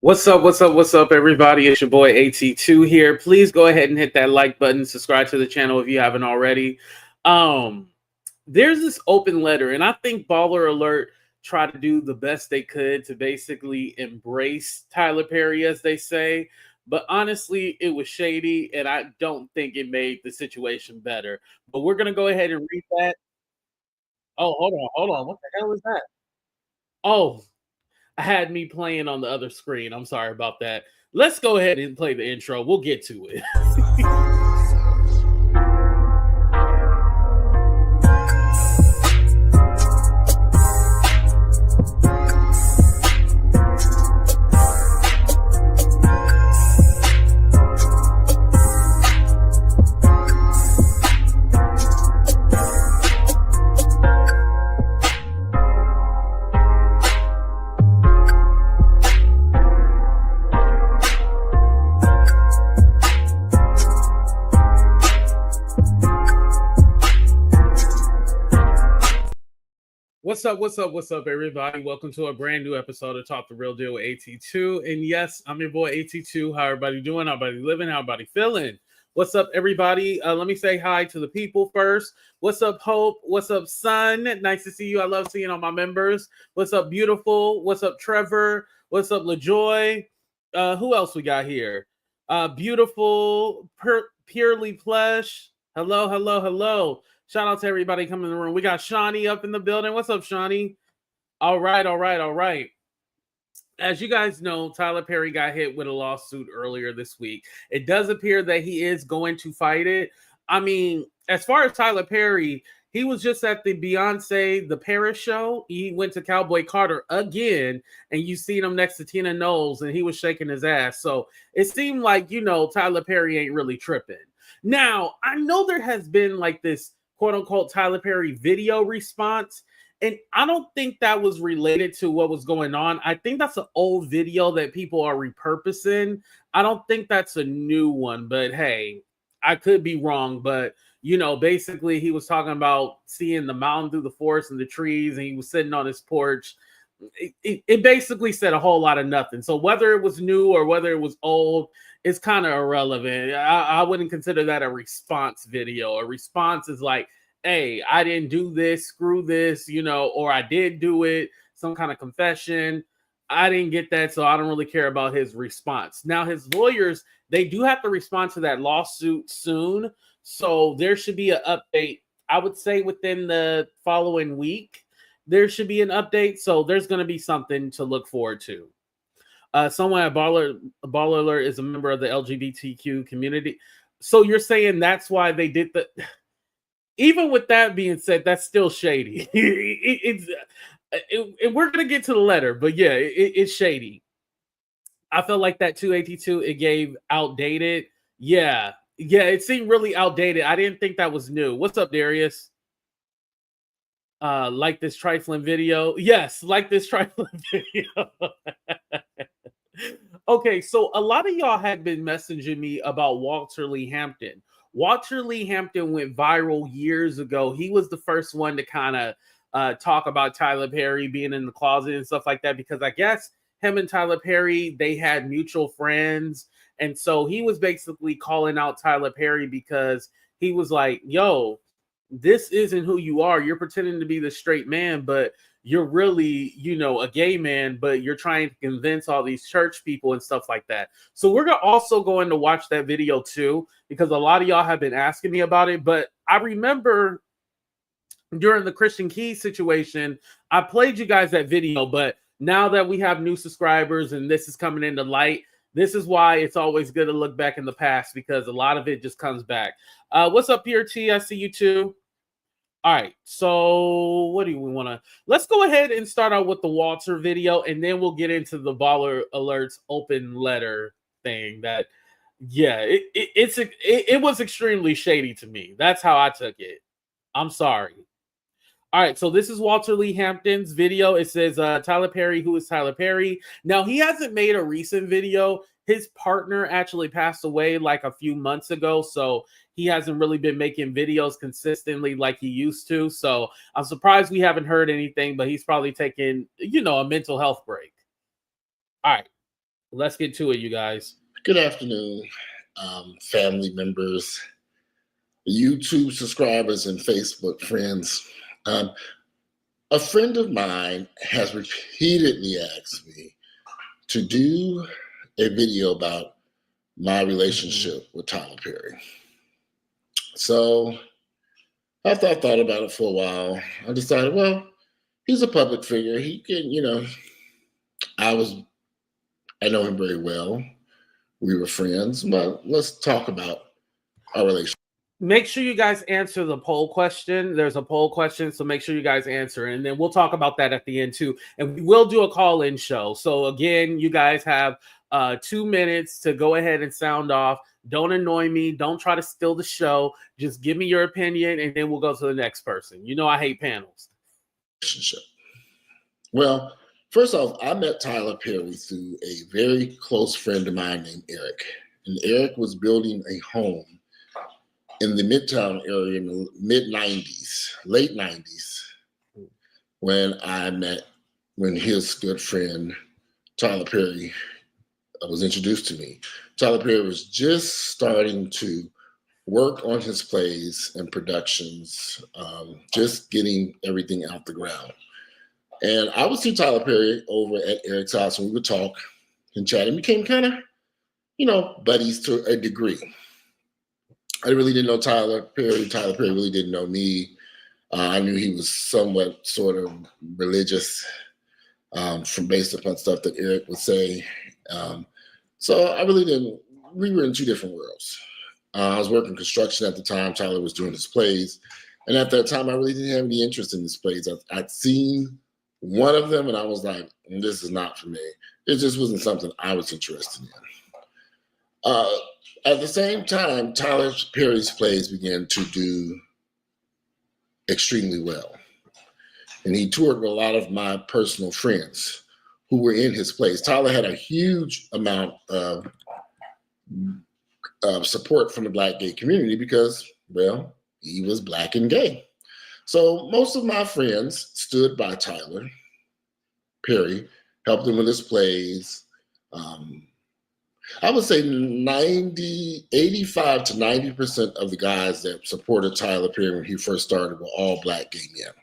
What's up, everybody? It's your boy AT2 here. Please go ahead and hit that like button, subscribe to the channel if you haven't already. Um, there's this open letter, and I think Baller Alert tried to do the best they could to basically embrace Tyler Perry, as they say. But honestly, it was shady, and I don't think it made the situation better. But we're gonna go ahead and read that. Oh, hold on. What the hell is that? Oh, had me playing on the other screen. I'm sorry about that. Let's go ahead and play the intro. We'll get to it. What's up, everybody? Welcome to a brand new episode of Talk the Real Deal with AT2. And yes, I'm your boy AT2. How everybody doing? How everybody living? How everybody feeling? What's up, everybody? Let me say hi to the people first. What's up, Hope? What's up, Son? Nice to see you. I love seeing all my members. What's up, Beautiful? What's up, Trevor? What's up, LaJoy? Who else we got here? Beautiful, Purely Plush. Hello. Shout out to everybody coming in the room. We got Shawnee up in the building. What's up, Shawnee? All right. As you guys know, Tyler Perry got hit with a lawsuit earlier this week. It does appear that he is going to fight it. I mean, as far as Tyler Perry, he was just at the Beyonce, the Paris show. He went to Cowboy Carter again, and you seen him next to Tina Knowles, and he was shaking his ass. So it seemed like, Tyler Perry ain't really tripping. Now, I know there has been like this quote unquote Tyler Perry video response. And I don't think that was related to what was going on. I think that's an old video that people are repurposing. I don't think that's a new one, but hey, I could be wrong. But, basically he was talking about seeing the mountain through the forest and the trees, and he was sitting on his porch. It basically said a whole lot of nothing. So whether it was new or whether it was old, it's kind of irrelevant. I wouldn't consider that a response video. A response is like, hey, I didn't do this, screw this, or I did do it, some kind of confession. I didn't get that, so I don't really care about his response. Now, his lawyers, they do have to respond to that lawsuit soon. So there should be an update, I would say within the following week. There should be an update. So there's going to be something to look forward to. Someone at Baller Alert is a member of the LGBTQ community. So you're saying that's why they did the. Even with that being said, that's still shady. We're gonna get to the letter, but yeah, it's shady. I felt like that 282. It gave outdated. Yeah, it seemed really outdated. I didn't think that was new. What's up, Darius? Like this trifling video. Yes, like this trifling video. Okay, so a lot of y'all had been messaging me about Walter Lee Hampton. Walter Lee Hampton went viral years ago. He was the first one to kind of talk about Tyler Perry being in the closet and stuff like that, because I guess him and Tyler Perry, they had mutual friends. And so he was basically calling out Tyler Perry because he was like, yo, this isn't who you are. You're pretending to be the straight man, but you're really, a gay man, but you're trying to convince all these church people and stuff like that. So we're also going to watch that video too, because a lot of y'all have been asking me about it. But I remember during the Christian Keys situation, I played you guys that video, but now that we have new subscribers and this is coming into light, this is why it's always good to look back in the past, because a lot of it just comes back. What's up, Pierre T? I see you too. All right, so what do we want to? Let's go ahead and start out with the Walter video, and then we'll get into the Baller Alerts open letter thing. That, yeah, it was extremely shady to me. That's how I took it. I'm sorry. All right, so this is Walter Lee Hampton's video. It says Tyler Perry, who is Tyler Perry. Now, he hasn't made a recent video. His partner actually passed away like a few months ago, so he hasn't really been making videos consistently like he used to. So I'm surprised we haven't heard anything, but he's probably taking, a mental health break. All right. Let's get to it, you guys. Good afternoon, family members, YouTube subscribers, and Facebook friends. A friend of mine has repeatedly asked me to do a video about my relationship with Tyler Perry. So after I thought about it for a while, I decided, well, he's a public figure. He can, I know him very well. We were friends, but let's talk about our relationship. Make sure you guys answer the poll question. There's a poll question, so make sure you guys answer, and then we'll talk about that at the end too. And we will do a call-in show. So again, you guys have 2 minutes to go ahead and sound off. Don't annoy me. Don't try to steal the show. Just give me your opinion, and then we'll go to the next person. You know I hate panels. Well, first off, I met Tyler Perry through a very close friend of mine named Eric. And Eric was building a home in the Midtown area in the mid-90s, late 90s, when his good friend Tyler Perry was introduced to me. Tyler Perry was just starting to work on his plays and productions, just getting everything out the ground. And I would see Tyler Perry over at Eric's house, and we would talk and chat, and became kind of, buddies to a degree. I really didn't know Tyler Perry. Tyler Perry really didn't know me. I knew he was somewhat sort of religious based upon stuff that Eric would say. So I really didn't, we were in two different worlds. I was working construction at the time. Tyler was doing his plays. And at that time, I really didn't have any interest in his plays. I'd seen one of them and I was like, this is not for me. It just wasn't something I was interested in. At the same time, Tyler Perry's plays began to do extremely well. And he toured with a lot of my personal friends who were in his plays. Tyler had a huge amount of support from the Black gay community because, well, he was Black and gay. So most of my friends stood by Tyler Perry, helped him with his plays. I would say 85 to 90% of the guys that supported Tyler Perry when he first started were all Black gay men,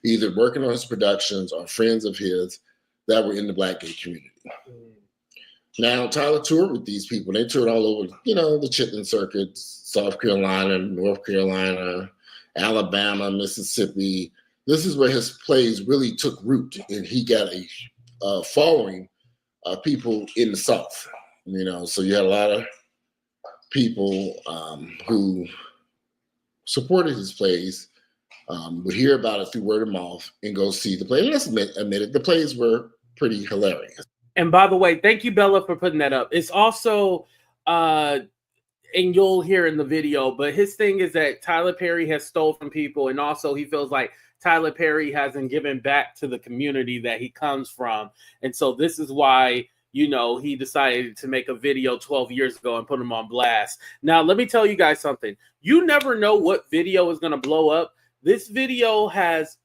either working on his productions or friends of his that were in the Black gay community. Now, Tyler toured with these people. They toured all over, the Chitlin circuit, South Carolina, North Carolina, Alabama, Mississippi. This is where his plays really took root, and he got a following of people in the South. So you had a lot of people who supported his plays, would hear about it through word of mouth and go see the play. And let's admit it, the plays were pretty hilarious. And by the way, thank you, Bella, for putting that up. It's also, and you'll hear in the video, but his thing is that Tyler Perry has stole from people, and also he feels like Tyler Perry hasn't given back to the community that he comes from. And so this is why, he decided to make a video 12 years ago and put him on blast. Now, let me tell you guys something. You never know what video is going to blow up. This video has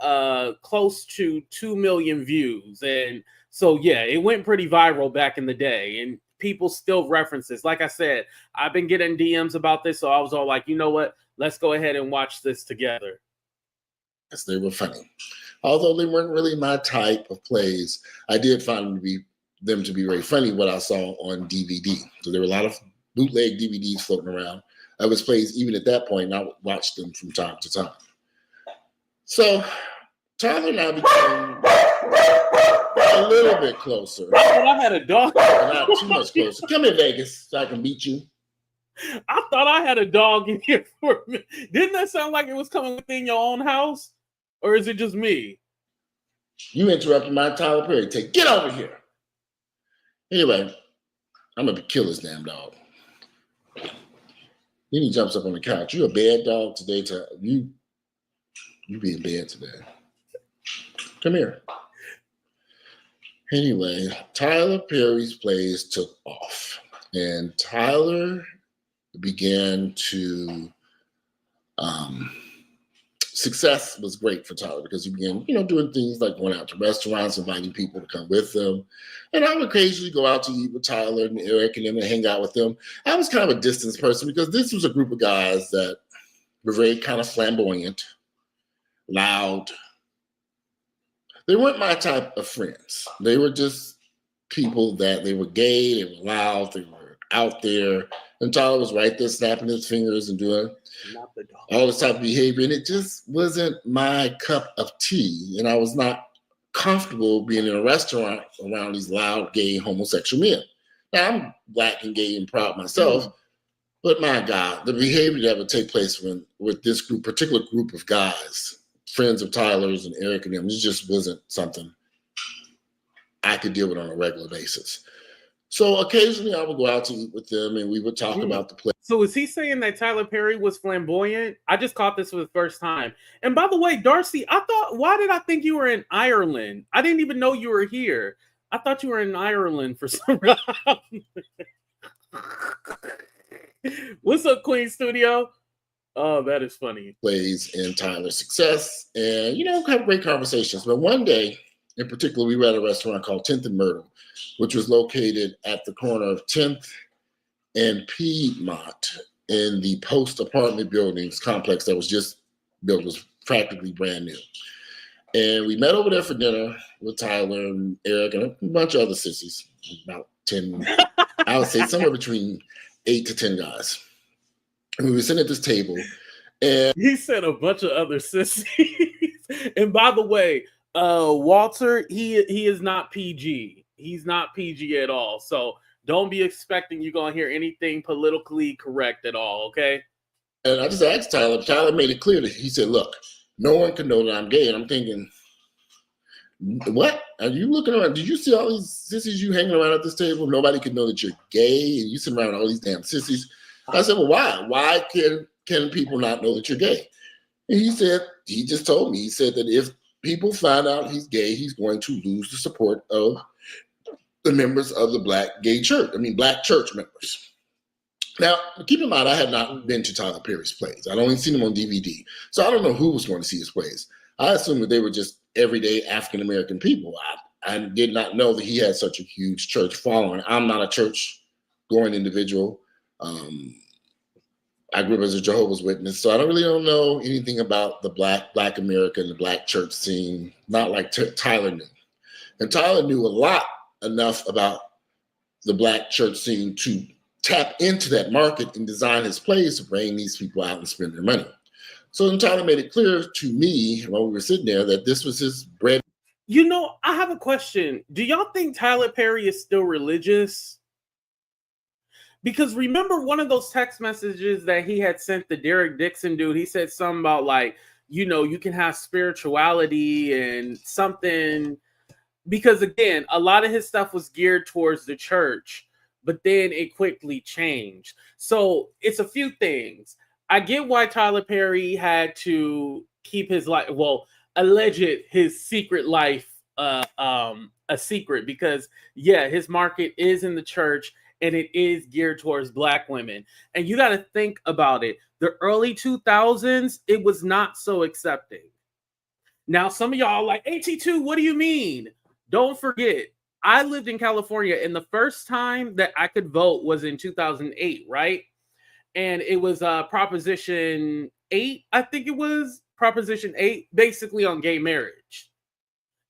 close to 2 million views. And so, yeah, it went pretty viral back in the day. And people still reference this. Like I said, I've been getting DMs about this. So I was all like, you know what? Let's go ahead and watch this together. Yes, they were funny. Although they weren't really my type of plays, I did find them to be very funny what I saw on DVD. So there were a lot of bootleg DVDs floating around. I was plays even at that point, and I would watch them from time to time. So Tyler and I became a little bit closer. I had a dog. Not too much closer. Come here, Vegas, so I can beat you. I thought I had a dog in here for a minute. Didn't that sound like it was coming within your own house? Or is it just me? You interrupted my Tyler Perry take. Get over here. Anyway, I'm going to kill this damn dog. Then he jumps up on the couch. You a bad dog today. You be in bed today. Come here. Anyway, Tyler Perry's plays took off. And Tyler began to success was great for Tyler because he began, doing things like going out to restaurants, inviting people to come with him. And I would occasionally go out to eat with Tyler and Eric and them and hang out with them. I was kind of a distance person because this was a group of guys that were very kind of flamboyant, loud. They weren't my type of friends. They were just people that they were gay, they were loud, they were out there. And Tyler was right there snapping his fingers and doing all this type of behavior. And it just wasn't my cup of tea. And I was not comfortable being in a restaurant around these loud, gay, homosexual men. Now, I'm Black and gay and proud myself, but my God, the behavior that would take place with this particular group of guys, friends of Tyler's and Eric and them, it just wasn't something I could deal with on a regular basis. So occasionally I would go out to eat with them and we would talk about the play. So is he saying that Tyler Perry was flamboyant? I just caught this for the first time. And by the way, Darcy, why did I think you were in Ireland? I didn't even know you were here. I thought you were in Ireland for some reason. What's up, Queen Studio? Oh, that is funny. Plays in Tyler's success and, have great conversations. But one day, in particular, we were at a restaurant called 10th and Myrtle, which was located at the corner of 10th and Piedmont in the Post apartment buildings complex that was just built, was practically brand new. And we met over there for dinner with Tyler and Eric and a bunch of other sissies, about 10, I would say somewhere between 8 to 10 guys. And we were sitting at this table. And he said a bunch of other sissies. And by the way, Walter, he is not PG. He's not PG at all. So don't be expecting you're going to hear anything politically correct at all, okay? And I just asked Tyler. Tyler made it clear that he said, look, no one can know that I'm gay. And I'm thinking, what? Are you looking around? Did you see all these sissies you hanging around at this table? Nobody can know that you're gay and you sit around all these damn sissies. I said, well, why? Why can people not know that you're gay? And he just told me, he said that if people find out he's gay, he's going to lose the support of the members of the Black church members. Now, keep in mind, I had not been to Tyler Perry's plays. I'd only seen him on DVD. So I don't know who was going to see his plays. I assumed that they were just everyday African-American people. I did not know that he had such a huge church following. I'm not a church-going individual. I grew up as a Jehovah's Witness, so I don't know anything about the Black America and the Black church scene, not like Tyler knew. And Tyler knew enough about the Black church scene to tap into that market and design his plays to bring these people out and spend their money. So then Tyler made it clear to me while we were sitting there that this was his bread. I have a question. Do y'all think Tyler Perry is still religious? Because remember one of those text messages that he had sent the Derek Dixon dude, he said something about like, you can have spirituality and something, because again, a lot of his stuff was geared towards the church, but then it quickly changed. So it's a few things. I get why Tyler Perry had to keep his life, his secret life a secret, because his market is in the church and it is geared towards Black women. And you got to think about it. The early 2000s, it was not so accepting. Now, some of y'all are like, AT2, what do you mean? Don't forget, I lived in California, and the first time that I could vote was in 2008, right? And it was Proposition 8, I think it was. Proposition 8, basically on gay marriage.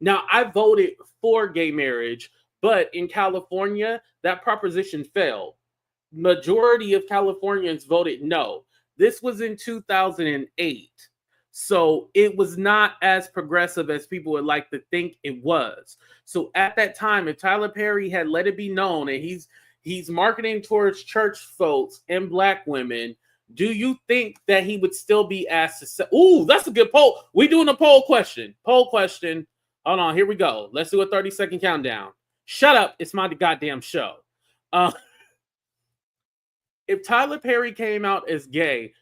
Now, I voted for gay marriage, but in California, that proposition failed. Majority of Californians voted no. This was in 2008. So it was not as progressive as people would like to think it was. So at that time, if Tyler Perry had let it be known and he's marketing towards church folks and Black women, do you think that he would still be asked to say, ooh, that's a good poll. We're doing a poll question. Poll question. Hold on, here we go. Let's do a 30-second countdown. Shut up. It's my goddamn show. If Tyler Perry came out as gay,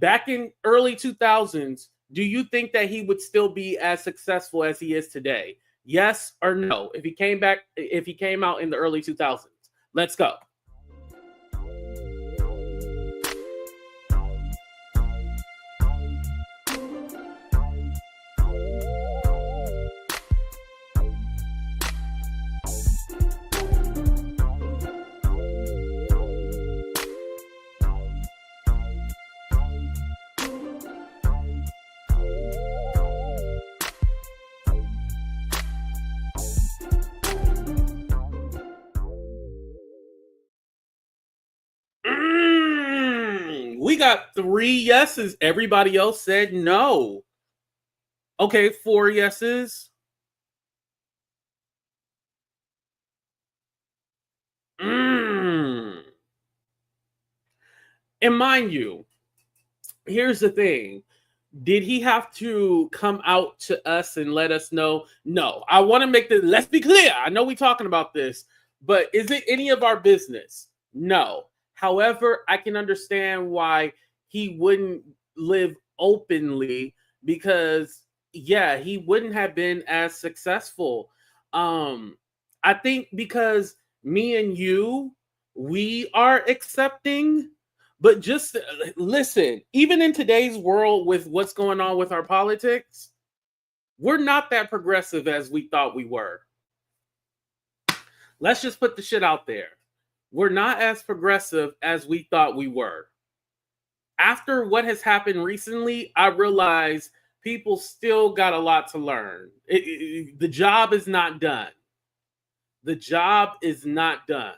back in early 2000s, do you think that he would still be as successful as he is today? Yes or no? If he came out in the early 2000s. Let's go. we got 3 yeses. Everybody else said no. Okay, 4 yeses. And mind you, here's the thing. Did he have to come out to us and let us know? No. I want to make this, let's be clear. I know we're talking about this, but is it any of our business? No. However, I can understand why he wouldn't live openly because, yeah, he wouldn't have been as successful. I think because me and you, we are accepting. But just listen, even in today's world with what's going on with our politics, we're not that progressive as we thought we were. Let's just put the shit out there. We're not as progressive as we thought we were. After what has happened recently, I realize people still got a lot to learn. The job is not done. The job is not done.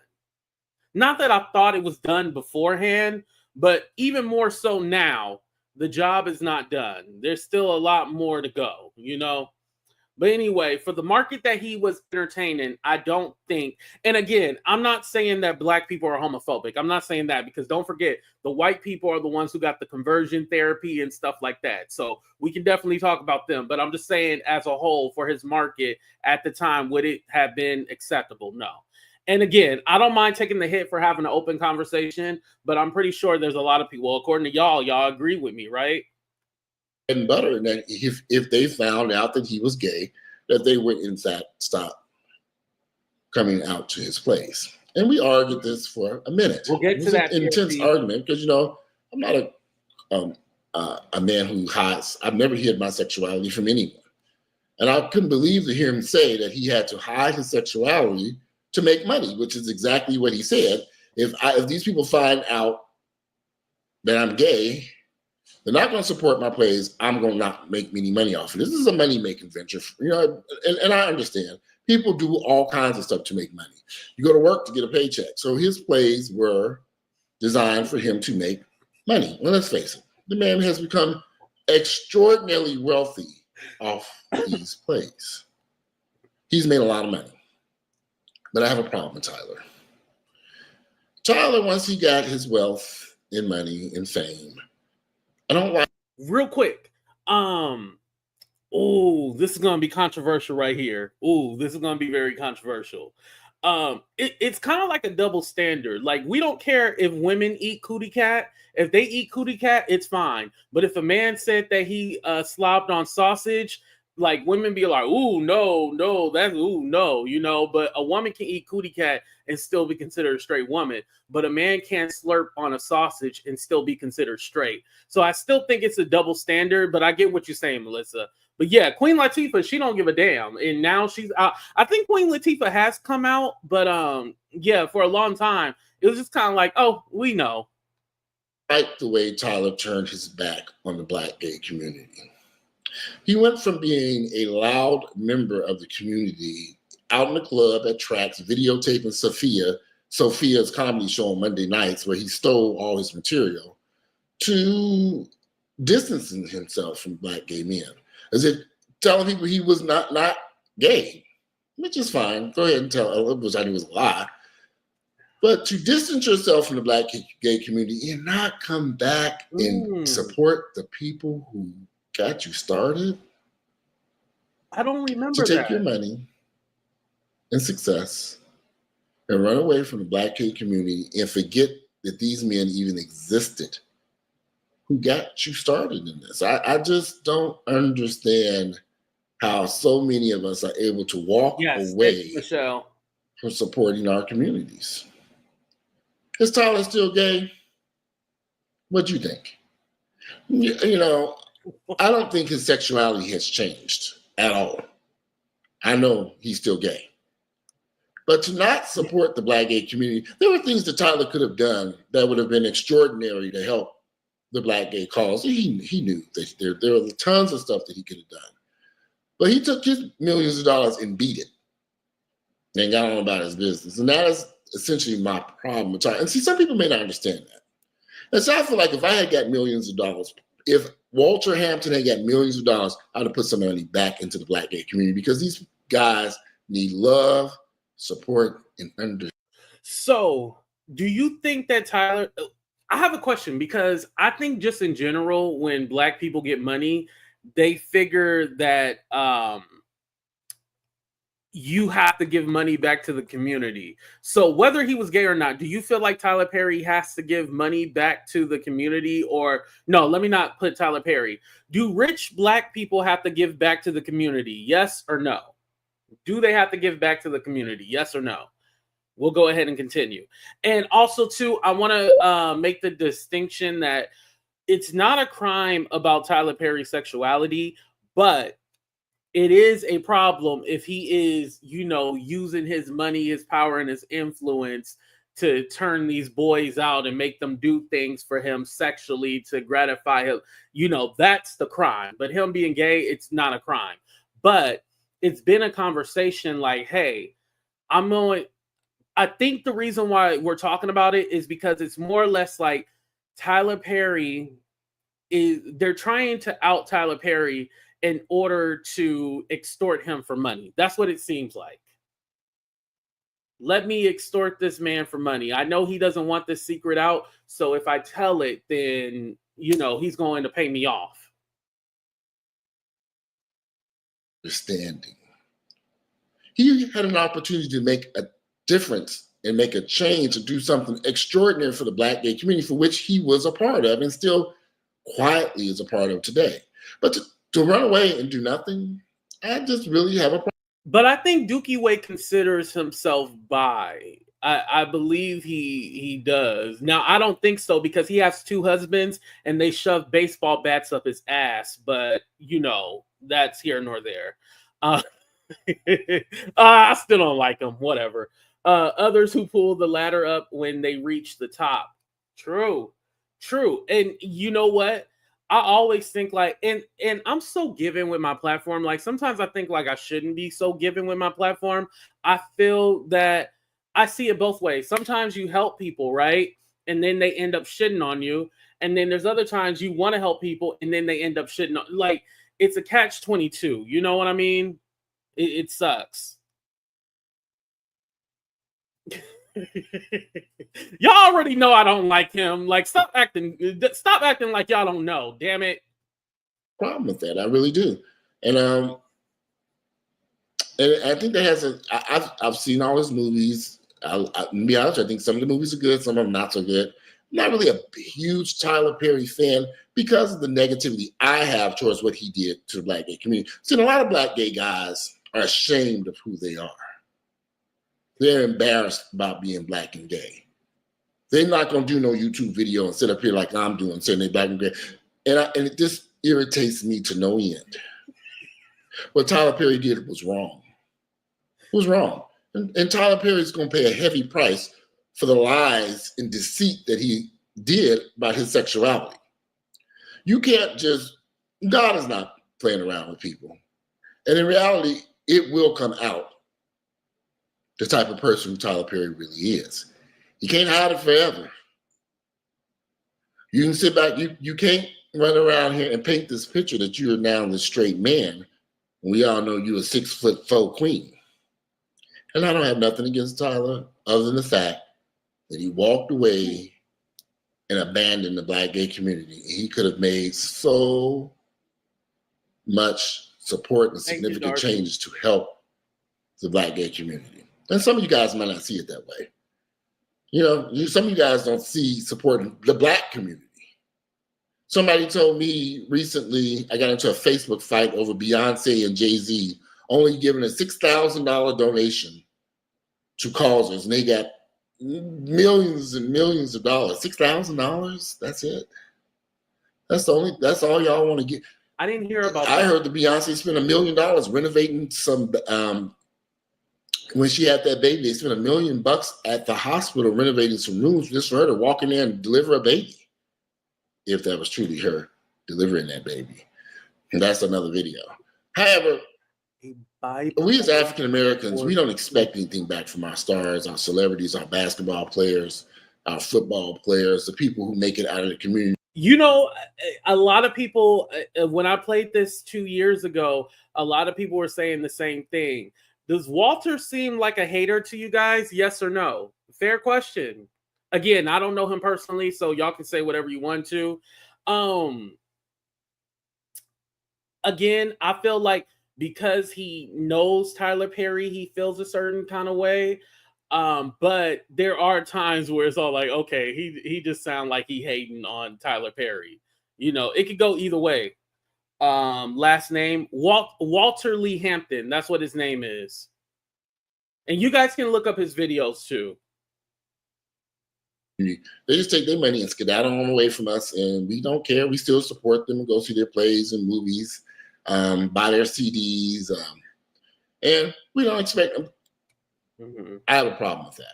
Not that I thought it was done beforehand, but even more so now, the job is not done. There's still a lot more to go, you know? But anyway, for the market that he was entertaining, I don't think, and again, I'm not saying that black people are homophobic. I'm not saying that because don't forget, the white people are the ones who got the conversion therapy and stuff like that. So we can definitely talk about them. But I'm just saying as a whole, for his market at the time, would it have been acceptable? No. And again, I don't mind taking the hit for having an open conversation, but I'm pretty sure there's a lot of people, according to y'all agree with me, right? And butter, and that if they found out that he was gay, that they would in fact stop coming out to his place. And we argued this for a minute. We'll get to that. An intense argument because, you know, I'm not a man who hides. I've never hid my sexuality from anyone. And I couldn't believe to hear him say that he had to hide his sexuality to make money, which is exactly what he said. If these people find out that I'm gay, they're not going to support my plays. I'm going to not make any money off of it. This is a money-making venture, you know, and I understand. People do all kinds of stuff to make money. You go to work to get a paycheck. So his plays were designed for him to make money. Well, let's face it. The man has become extraordinarily wealthy off these plays. He's made a lot of money. But I have a problem with Tyler. Tyler, once he got his wealth and money and fame, I don't like. Real quick. This is gonna be controversial right here. This is gonna be very controversial. It's kind of like a double standard. Like, we don't care if women eat cootie cat. If they eat cootie cat, it's fine. But if a man said that he slobbed on sausage, like, women be like, no, that's no, you know. But a woman can eat cootie cat and still be considered a straight woman. But a man can't slurp on a sausage and still be considered straight. So I still think it's a double standard, but I get what you're saying, Melissa. But yeah, Queen Latifah, she don't give a damn. And now she's out. I think Queen Latifah has come out, but yeah, for a long time, it was just kind of like, oh, we know. I like the way Tyler turned his back on the Black gay community. He went from being a loud member of the community out in the club at tracks, videotaping Sophia's comedy show on Monday nights, where he stole all his material, to distancing himself from Black gay men, as if telling people he was not gay, which is fine. Go ahead and tell, which I knew was a lie. But to distance yourself from the Black gay community and not come back and support the people who got you started. I don't remember to take your money and success and run away from the Black gay community and forget that these men even existed who got you started in this. I just don't understand how so many of us are able to walk away from supporting our communities. Is Tyler still gay? What do you think? You know, I don't think his sexuality has changed at all. I know he's still gay. But to not support the Black gay community, there were things that Tyler could have done that would have been extraordinary to help the Black gay cause. He knew that there were tons of stuff that he could have done. But he took his millions of dollars and beat it and got on about his business. And that is essentially my problem with Tyler. And see, some people may not understand that. And so I feel like if I had got millions of dollars, if Walter Hampton had got millions of dollars, I'd have put some money back into the Black gay community because these guys need love, support, and understanding. So, do you think that Tyler? I have a question because I think just in general, when Black people get money, they figure that you have to give money back to the community. So whether he was gay or not, do you feel like Tyler Perry has to give money back to the community? Or no, let me not put Tyler Perry. Do rich Black people have to give back to the community? Yes or no? Do they have to give back to the community? Yes or no? We'll go ahead and continue. And also, too, I want to make the distinction that it's not a crime about Tyler Perry's sexuality, but it is a problem if he is, using his money, his power, and his influence to turn these boys out and make them do things for him sexually to gratify him. That's the crime. But him being gay, it's not a crime. But it's been a conversation like, hey, I think the reason why we're talking about it is because it's more or less like Tyler Perry they're trying to out Tyler Perry in order to extort him for money. That's what it seems like. Let me extort this man for money. I know he doesn't want this secret out, so if I tell it, then, he's going to pay me off. Understanding. He had an opportunity to make a difference and make a change, to do something extraordinary for the Black gay community, for which he was a part of and still quietly is a part of today. But to run away and do nothing, I just really have a problem. But I think Dookie Way considers himself bi. I believe he does. Now, I don't think so because he has 2 husbands and they shove baseball bats up his ass. But, that's here nor there. I still don't like him. Whatever. Others who pull the ladder up when they reach the top. True. And you know what? I always think like, and I'm so giving with my platform. Like sometimes I think like I shouldn't be so giving with my platform. I feel that I see it both ways. Sometimes you help people, right? And then they end up shitting on you. And then there's other times you want to help people and then they end up shitting on. Like it's a catch-22. You know what I mean? It sucks. Y'all already know I don't like him. Like, stop acting like y'all don't know. Damn it. Problem with that, I really do. And I think that has I've seen all his movies. I'll be honest, I think some of the movies are good, some of them not so good. I'm not really a huge Tyler Perry fan because of the negativity I have towards what he did to the Black gay community. See, a lot of Black gay guys are ashamed of who they are. They're embarrassed about being Black and gay. They're not going to do no YouTube video and sit up here like I'm doing, saying they're Black and gay. And it just irritates me to no end. What Tyler Perry did was wrong. It was wrong. And Tyler Perry is going to pay a heavy price for the lies and deceit that he did about his sexuality. You can't just, God is not playing around with people. And in reality, it will come out the type of person who Tyler Perry really is. You can't hide it forever. You can sit back, you can't run around here and paint this picture that you're now this straight man. We all know you're a 6'4" queen. And I don't have nothing against Tyler other than the fact that he walked away and abandoned the Black gay community. He could have made so much support and significant changes to help the Black gay community. And some of you guys might not see it that way. Some of you guys don't see supporting the Black community. Somebody told me recently, I got into a Facebook fight over Beyonce and Jay-Z only giving a $6,000 donation to causes, and they got millions and millions of dollars. $6,000? That's it? That's all y'all want to get. I didn't hear about I that. heard that Beyonce spent $1 million renovating some when she had that baby. They spent $1 million at the hospital renovating some rooms just for her to walk in there and deliver a baby. If that was truly her delivering that baby. And that's another video. However, we as African Americans, we don't expect anything back from our stars, our celebrities, our basketball players. our football players, the people who make it out of the community. You know, a lot of people, when I played this 2 years ago, a lot of people were saying the same thing. Does Walter seem like a hater to you guys? Yes or no? Fair question. Again, I don't know him personally, so y'all can say whatever you want to. Again, I feel like because he knows Tyler Perry, he feels a certain kind of way. But there are times where it's all like, okay, he just sound like he hating on Tyler Perry. You know, it could go either way. Last name Walter Lee Hampton. That's what his name is. And you guys can look up his videos too. They just take their money and skedaddle on away from us, and we don't care. We still support them and go see their plays and movies, buy their CDs, and we don't expect them. Mm-hmm. I have a problem with that.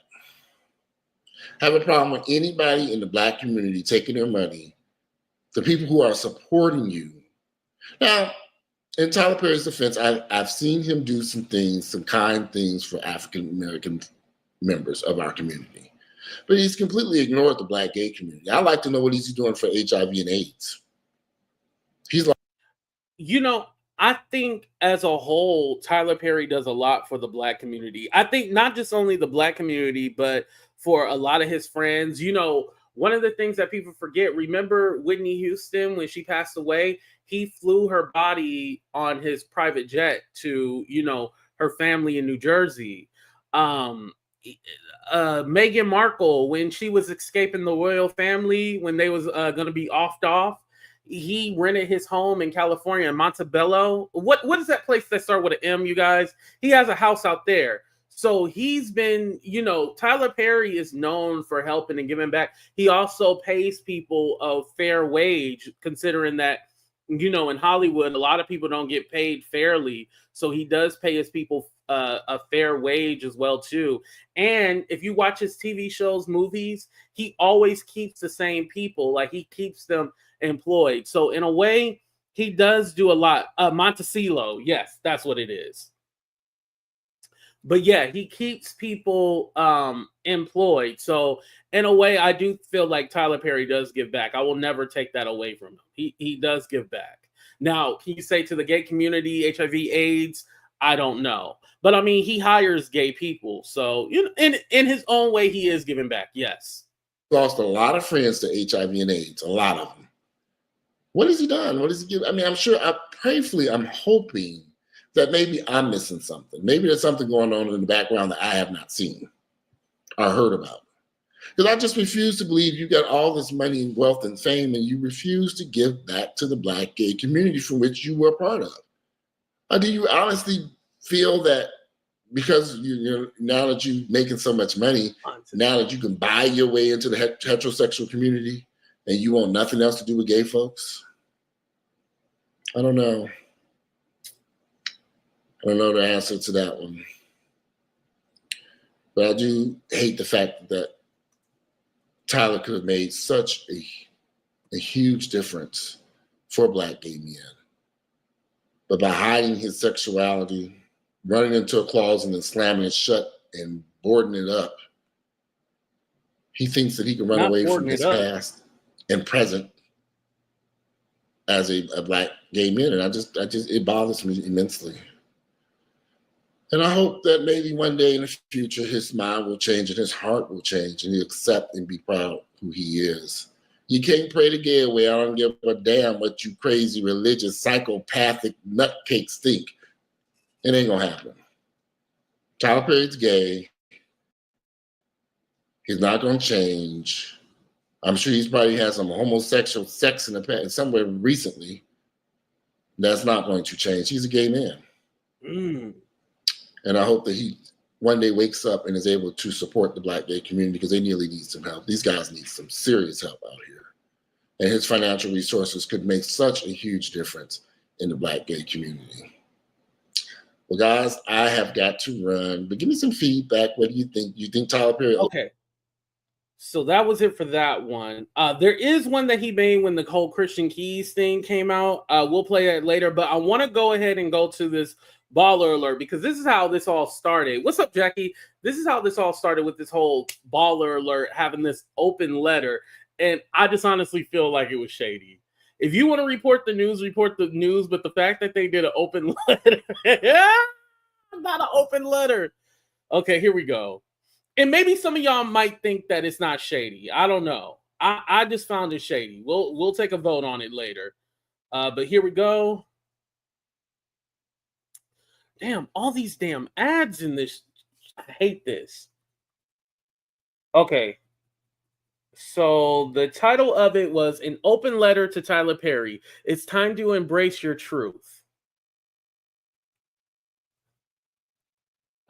I have a problem with anybody in the Black community taking their money, the people who are supporting you. Now, in Tyler Perry's defense, I've seen him do some things, some kind things for African American members of our community. But he's completely ignored the Black gay community. I'd like to know what he's doing for HIV and AIDS. He's like, you know, I think as a whole, Tyler Perry does a lot for the Black community. I think not just only the Black community, but for a lot of his friends. You know, one of the things that people forget, remember Whitney Houston when she passed away? He flew her body on his private jet to, you know, her family in New Jersey. Meghan Markle, when she was escaping the royal family, when they was going to be offed off, he rented his home in California in Montebello. What is that place that starts with an M, you guys? He has a house out there. So he's been, you know, Tyler Perry is known for helping and giving back. He also pays people a fair wage, considering that, you know, in Hollywood, a lot of people don't get paid fairly. So he does pay his people a fair wage as well, too. And if you watch his TV shows, movies, he always keeps the same people. Like, he keeps them employed. So in a way, he does do a lot. Montecillo, yes, that's what it is. But yeah, he keeps people employed. So in a way, I do feel like Tyler Perry does give back. I will never take that away from him. He does give back. Now, can you say to the gay community, HIV, AIDS? I don't know. But I mean, he hires gay people. So, you know, in his own way, he is giving back. Yes. Lost a lot of friends to HIV and AIDS, a lot of them. What has he done? What has he given? I mean, I'm hoping that maybe I'm missing something. Maybe there's something going on in the background that I have not seen or heard about. Because I just refuse to believe you got all this money and wealth and fame and you refuse to give back to the Black gay community from which you were a part of. Or do you honestly feel that because you're now that you're making so much money, now that you can buy your way into the heterosexual community and you want nothing else to do with gay folks? I don't know. I don't know the answer to that one. But I do hate the fact that Tyler could have made such a huge difference for Black gay men. But by hiding his sexuality, running into a closet and slamming it shut and boarding it up, he thinks that he can run away from his past and present as a Black gay man. And it bothers me immensely. And I hope that maybe one day in the future, his mind will change and his heart will change and he'll accept and be proud who he is. You can't pray the gay away. I don't give a damn what you crazy, religious, psychopathic nutcakes think. It ain't gonna happen. Tyler Perry's gay. He's not gonna change. I'm sure he's probably had some homosexual sex in the past, somewhere recently. That's not going to change. He's a gay man. And I hope that he one day wakes up and is able to support the Black gay community because they nearly need some help. These guys need some serious help out here. And his financial resources could make such a huge difference in the Black gay community. Well, guys, I have got to run, but give me some feedback. What do you think? You think Tyler Perry? Okay. So that was it for that one. There is one that he made when the whole Christian Keys thing came out. We'll play that later, but I want to go ahead and go to this baller alert, because this is how this all started. What's up, Jackie? This is how this all started with this whole baller alert having this open letter. And I just honestly feel like it was shady. If you want to report the news, report the news. But the fact that they did an open letter, not an open letter. Okay, here we go. And maybe some of y'all might think that it's not shady. I don't know. I just found it shady. We'll take a vote on it later. But here we go. Damn, all these damn ads in this. I hate this. Okay. So the title of it was An Open Letter to Tyler Perry. It's time to embrace your truth.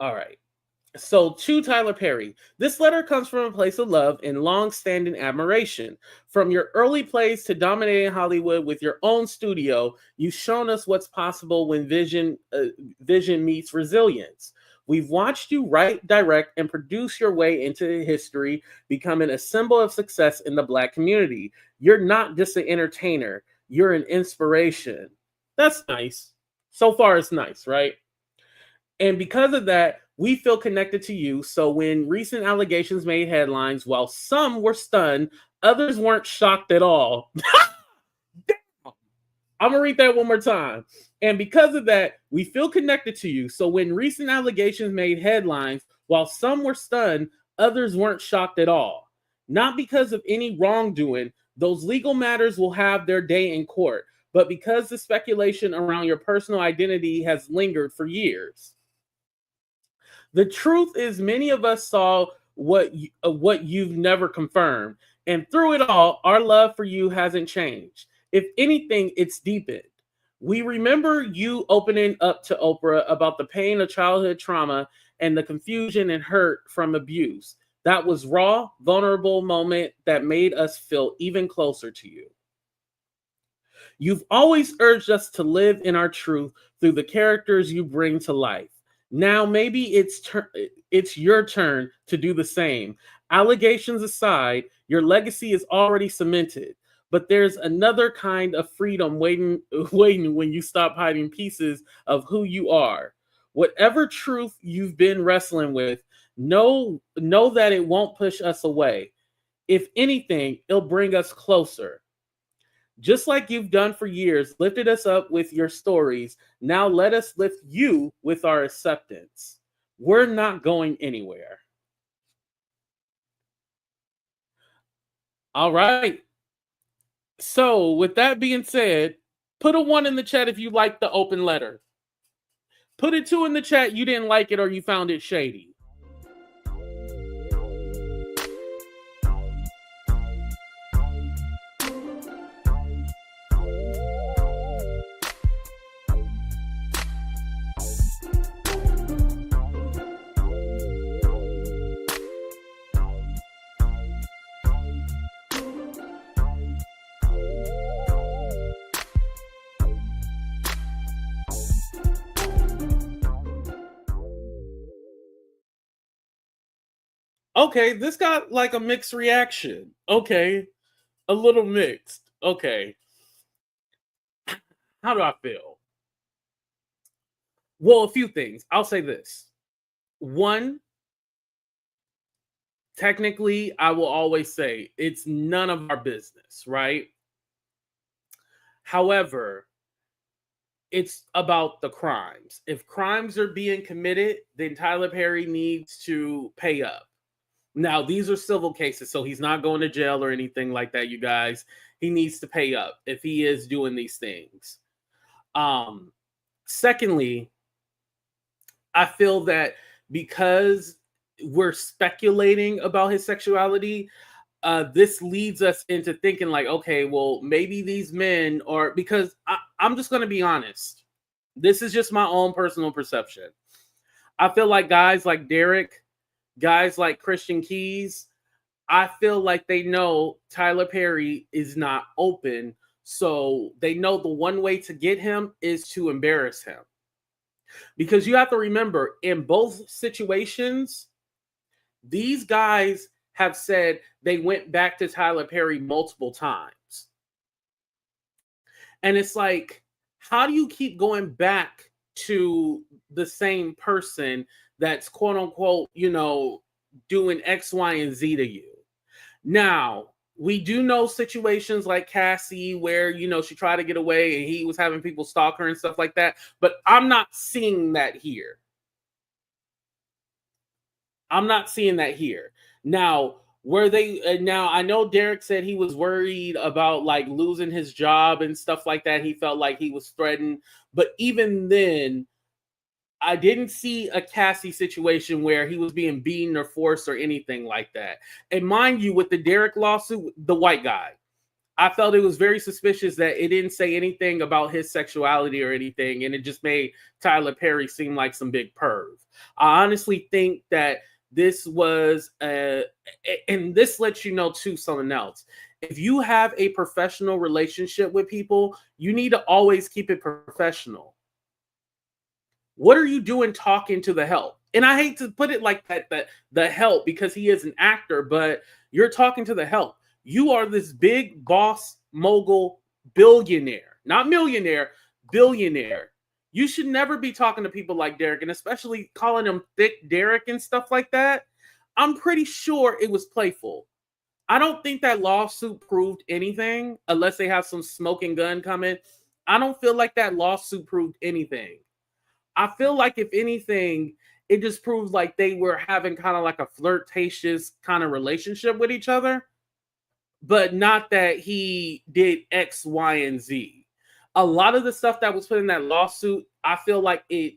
All right. So to Tyler Perry, this letter comes from a place of love and long-standing admiration. From your early plays to dominating Hollywood with your own studio, you've shown us what's possible when vision meets resilience. We've watched you write, direct, and produce your way into history, becoming a symbol of success in the Black community. You're not just an entertainer, you're an inspiration. That's nice. So far, it's nice, right? And because of that, we feel connected to you. So when recent allegations made headlines, while some were stunned, others weren't shocked at all. I'm going to read that one more time. And because of that, we feel connected to you. So when recent allegations made headlines, while some were stunned, others weren't shocked at all. Not because of any wrongdoing. Those legal matters will have their day in court, but because the speculation around your personal identity has lingered for years. The truth is, many of us saw what you've never confirmed. And through it all, our love for you hasn't changed. If anything, it's deepened. We remember you opening up to Oprah about the pain of childhood trauma and the confusion and hurt from abuse. That was raw, vulnerable moment that made us feel even closer to you. You've always urged us to live in our truth through the characters you bring to life. Now maybe it's your turn to do the same. Allegations aside, your legacy is already cemented, but there's another kind of freedom waiting when you stop hiding pieces of who you are. Whatever truth you've been wrestling with, know that it won't push us away. If anything, it'll bring us closer. Just like you've done for years, lifted us up with your stories, now let us lift you with our acceptance. We're not going anywhere. All right. So with that being said, put a 1 in the chat if you like the open letter. Put a 2 in the chat you didn't like it or you found it shady. Okay, this got like a mixed reaction. Okay, a little mixed. Okay. How do I feel? Well, a few things. I'll say this. One, technically, I will always say it's none of our business, right? However, it's about the crimes. If crimes are being committed, then Tyler Perry needs to pay up. Now, these are civil cases, so he's not going to jail or anything like that, you guys. He needs to pay up if he is doing these things. Secondly, I feel that because we're speculating about his sexuality, this leads us into thinking like, okay, well, maybe these men are, because I'm just going to be honest. This is just my own personal perception. I feel like guys like Derek, guys like Christian Keys, I feel like they know Tyler Perry is not open. So they know the one way to get him is to embarrass him. Because you have to remember, in both situations, these guys have said they went back to Tyler Perry multiple times. And it's like, how do you keep going back to the same person that's quote unquote, doing X, Y, and Z to you. Now, we do know situations like Cassie where, she tried to get away and he was having people stalk her and stuff like that. But I'm not seeing that here. I'm not seeing that here. Now, now I know Derek said he was worried about like losing his job and stuff like that. He felt like he was threatened. But even then, I didn't see a Cassie situation where he was being beaten or forced or anything like that. And mind you, with the Derek lawsuit, the white guy, I felt it was very suspicious that it didn't say anything about his sexuality or anything. And it just made Tyler Perry seem like some big perv. I honestly think that this was, and this lets you know too, something else. If you have a professional relationship with people, you need to always keep it professional. What are you doing talking to the help? And I hate to put it like that, the help, because he is an actor, but you're talking to the help. You are this big boss mogul billionaire, not millionaire, billionaire. You should never be talking to people like Derek, and especially calling him Thick Derek and stuff like that. I'm pretty sure it was playful. I don't think that lawsuit proved anything unless they have some smoking gun coming. I don't feel like that lawsuit proved anything. I feel like if anything, it just proves like they were having kind of like a flirtatious kind of relationship with each other, but not that he did X, Y, and Z. A lot of the stuff that was put in that lawsuit, I feel like it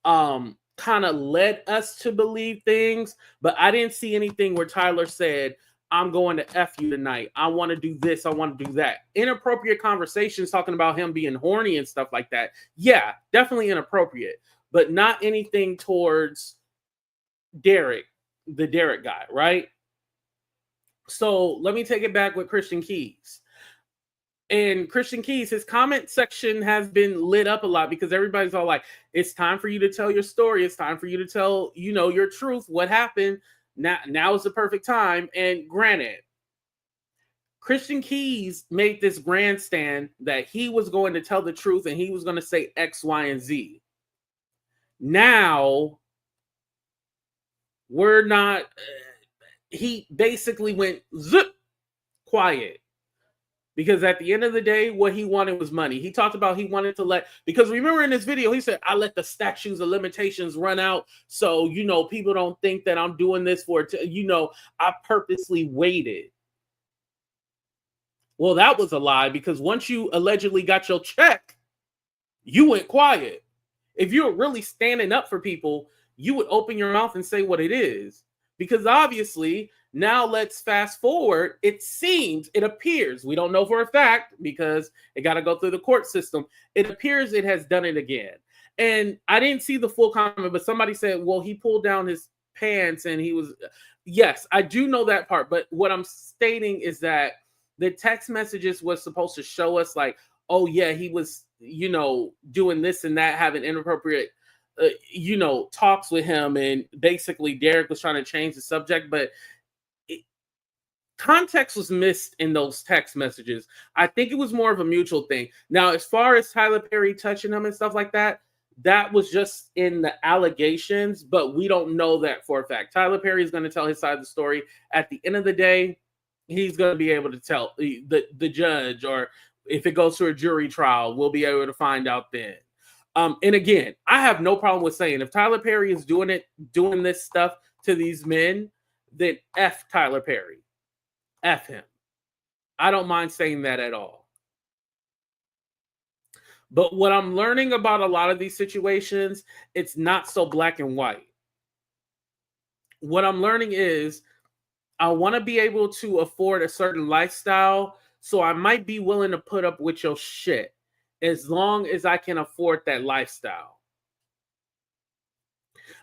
kind of led us to believe things, but I didn't see anything where Tyler said, I'm going to F you tonight. I want to do this. I want to do that. Inappropriate conversations talking about him being horny and stuff like that. Yeah, definitely inappropriate, but not anything towards Derek, the Derek guy, right? So let me take it back with Christian Keys. And Christian Keys, his comment section has been lit up a lot because everybody's all like, it's time for you to tell your story. It's time for you to tell, your truth, what happened. Now is the perfect time. And granted, Christian Keys made this grandstand that he was going to tell the truth and he was going to say X, Y, and Z. Now, we're not, he basically went zip, quiet. Because at the end of the day, what he wanted was money. He talked about he wanted to because remember in this video, he said, I let the statutes of limitations run out. So, people don't think that I'm doing this I purposely waited. Well, that was a lie because once you allegedly got your check, you went quiet. If you were really standing up for people, you would open your mouth and say what it is. Because obviously, now let's fast forward. It appears, we don't know for a fact because it got to go through the court system. It appears it has done it again. And I didn't see the full comment, but somebody said, well, he pulled down his pants and he was, yes, I do know that part. But what I'm stating is that the text messages was supposed to show us like, oh yeah, he was, doing this and that, having inappropriate talks with him, and basically Derek was trying to change the subject, but context was missed in those text messages. I think it was more of a mutual thing. Now, as far as Tyler Perry touching him and stuff like that, that was just in the allegations, but we don't know that for a fact. Tyler Perry is going to tell his side of the story. At the end of the day, he's going to be able to tell the judge, or if it goes to a jury trial, we'll be able to find out then. And again, I have no problem with saying if Tyler Perry is doing this stuff to these men, then F Tyler Perry. F him. I don't mind saying that at all. But what I'm learning about a lot of these situations, it's not so black and white. What I'm learning is I want to be able to afford a certain lifestyle, so I might be willing to put up with your shit as long as I can afford that lifestyle.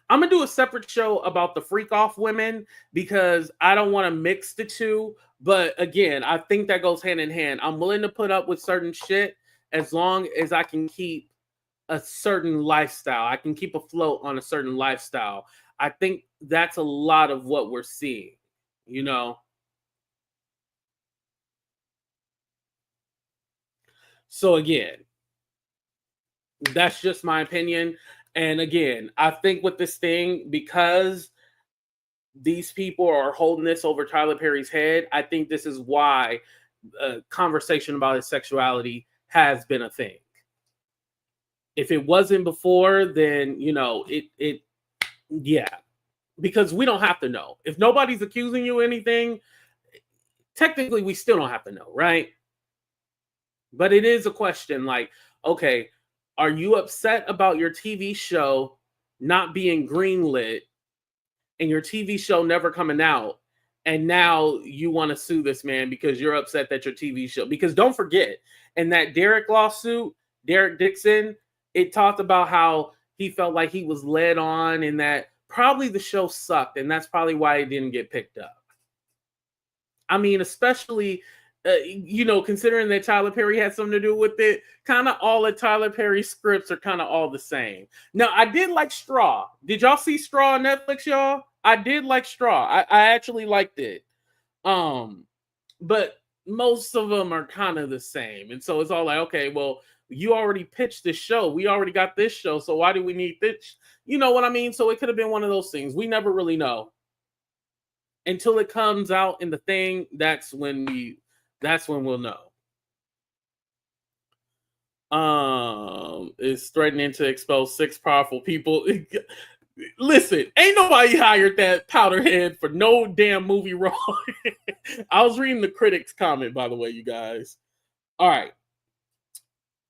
I'm going to do a separate show about the freak off women because I don't want to mix the two. But again, I think that goes hand in hand. I'm willing to put up with certain shit as long as I can keep a certain lifestyle. I can keep afloat on a certain lifestyle. I think that's a lot of what we're seeing, So again, That's just my opinion. And again, I think with this thing, because these people are holding this over Tyler Perry's head, I think this is why conversation about his sexuality has been a thing. If it wasn't before, then yeah, because we don't have to know. If nobody's accusing you of anything, technically we still don't have to know, right? But it is a question like, okay, are you upset about your TV show not being greenlit and your TV show never coming out? And now you want to sue this man because you're upset that your TV show, because don't forget, in that Derek lawsuit, Derek Dixon, it talked about how he felt like he was led on and that probably the show sucked. And that's probably why it didn't get picked up. I mean, especially, considering that Tyler Perry had something to do with it, kind of all the Tyler Perry scripts are kind of all the same. Now, I did like Straw. Did y'all see Straw on Netflix, y'all? I did like Straw. I actually liked it. But most of them are kind of the same. And so it's all like, okay, well, you already pitched this show. We already got this show. So why do we need this? You know what I mean? So it could have been one of those things. We never really know. Until it comes out in the thing, that's when we'll know. Is threatening to expose 6 powerful people. Listen, ain't nobody hired that powderhead for no damn movie role. I was reading the critics' comment, by the way, you guys. All right.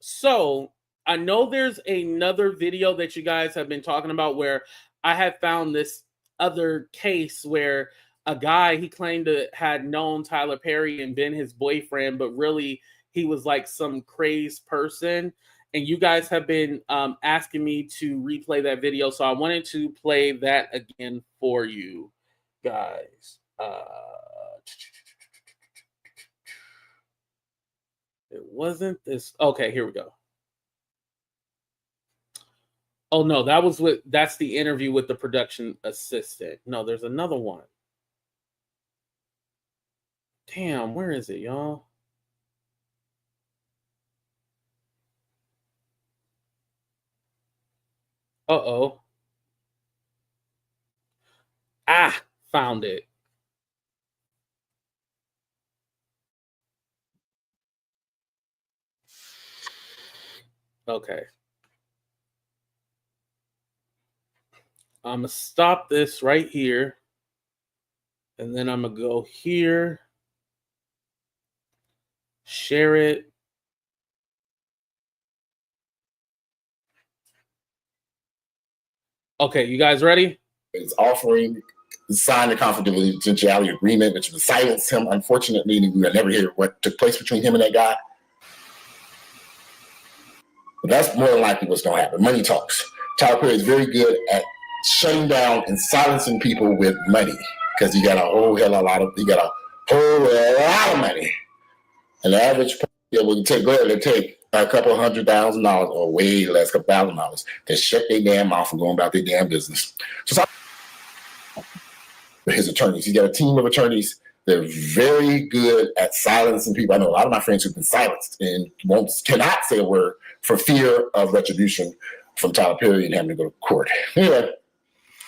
So I know there's another video that you guys have been talking about where I had found this other case where a guy, he claimed to had known Tyler Perry and been his boyfriend, but really he was like some crazed person. And you guys have been asking me to replay that video. So I wanted to play that again for you guys. It wasn't this. Okay, here we go. Oh no, that's the interview with the production assistant. No, there's another one. Damn, where is it, y'all? Uh-oh. Found it. Okay. I'm going to stop this right here. And then I'm going to go here. Share it. Okay, you guys ready? Is offering signed a confidentiality agreement, which would silence him. Unfortunately, we will never hear what took place between him and that guy. But that's more than likely what's going to happen. Money talks. Tyler Perry is very good at shutting down and silencing people with money because he got a whole lot of money. And the average person will take a couple $100,000 or way less, $1,000 to shut their damn mouth and go about their damn business. So his attorneys, he's got a team of attorneys. They're very good at silencing people. I know a lot of my friends who've been silenced and cannot say a word for fear of retribution from Tyler Perry and having to go to court. Anyway.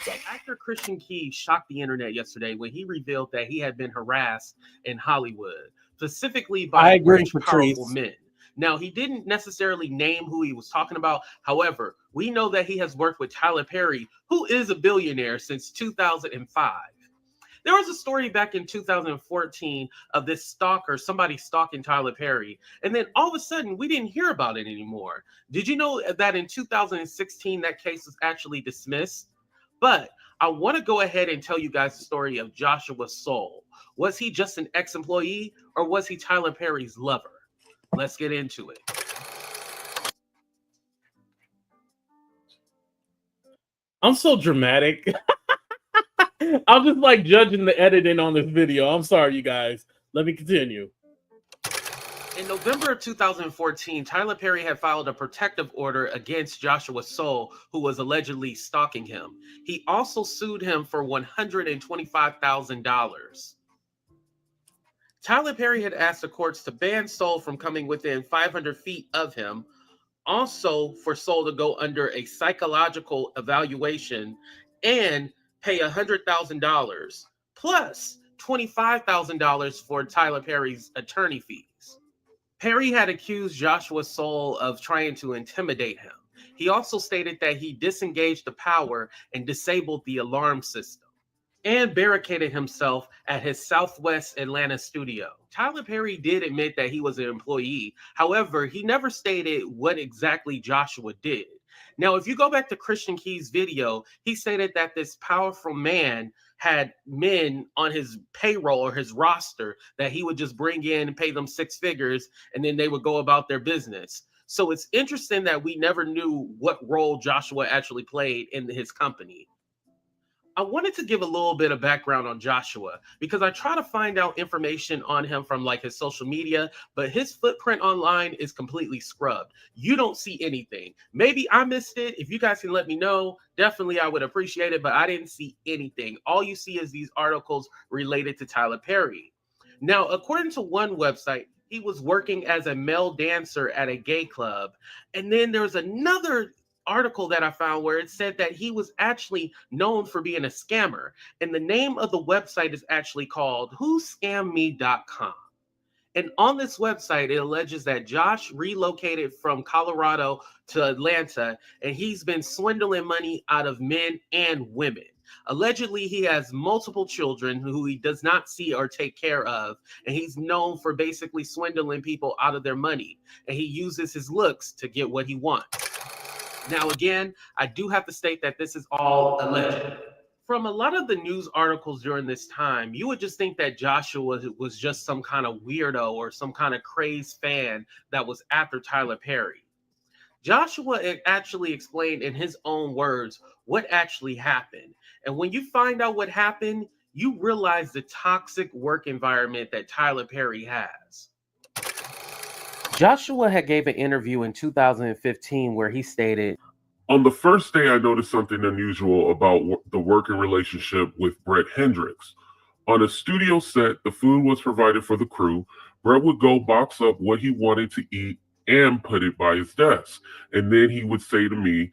So actor Christian Key shocked the internet yesterday when he revealed that he had been harassed in Hollywood, specifically by rich, powerful men. Now, he didn't necessarily name who he was talking about. However, we know that he has worked with Tyler Perry, who is a billionaire since 2005. There was a story back in 2014 of this stalker, somebody stalking Tyler Perry. And then all of a sudden, we didn't hear about it anymore. Did you know that in 2016, that case was actually dismissed? But I want to go ahead and tell you guys the story of Joshua Soul. Was he just an ex-employee or was he Tyler Perry's lover? Let's get into it. I'm so dramatic. I'm just like judging the editing on this video. I'm sorry, you guys. Let me continue. In November of 2014, Tyler Perry had filed a protective order against Joshua Soul, who was allegedly stalking him. He also sued him for $125,000. Tyler Perry had asked the courts to ban Soul from coming within 500 feet of him, Also for Soul to go under a psychological evaluation and pay $100,000 plus $25,000 for Tyler Perry's attorney fees. Perry had accused Joshua Soul of trying to intimidate him. He also stated that he disengaged the power and disabled the alarm system and barricaded himself at his Southwest Atlanta studio. Tyler Perry did admit that he was an employee. However, he never stated what exactly Joshua did. Now, if you go back to Christian Key's video, he stated that this powerful man had men on his payroll or his roster that he would just bring in and pay them six figures, and then they would go about their business. So it's interesting that we never knew what role Joshua actually played in his company. I wanted to give a little bit of background on Joshua because I try to find out information on him from like his social media, but his footprint online is completely scrubbed. You don't see anything. Maybe I missed it. If you guys can let me know, definitely I would appreciate it, but I didn't see anything. All you see is these articles related to Tyler Perry. Now, according to one website, he was working as a male dancer at a gay club. And then there's another article that I found where it said that he was actually known for being a scammer. And the name of the website is actually called whoscammed.com. And on this website, it alleges that Josh relocated from Colorado to Atlanta, and he's been swindling money out of men and women. Allegedly, he has multiple children who he does not see or take care of, and he's known for basically swindling people out of their money. And he uses his looks to get what he wants. Now, again, I do have to state that this is all alleged. From a lot of the news articles during this time, you would just think that Joshua was just some kind of weirdo or some kind of crazed fan that was after Tyler Perry. Joshua actually explained in his own words what actually happened. And when you find out what happened, you realize the toxic work environment that Tyler Perry has. Joshua had gave an interview in 2015 where he stated, "On the first day, I noticed something unusual about the working relationship with Brett Hendricks. On a studio set, the food was provided for the crew. Brett would go box up what he wanted to eat and put it by his desk. And then he would say to me,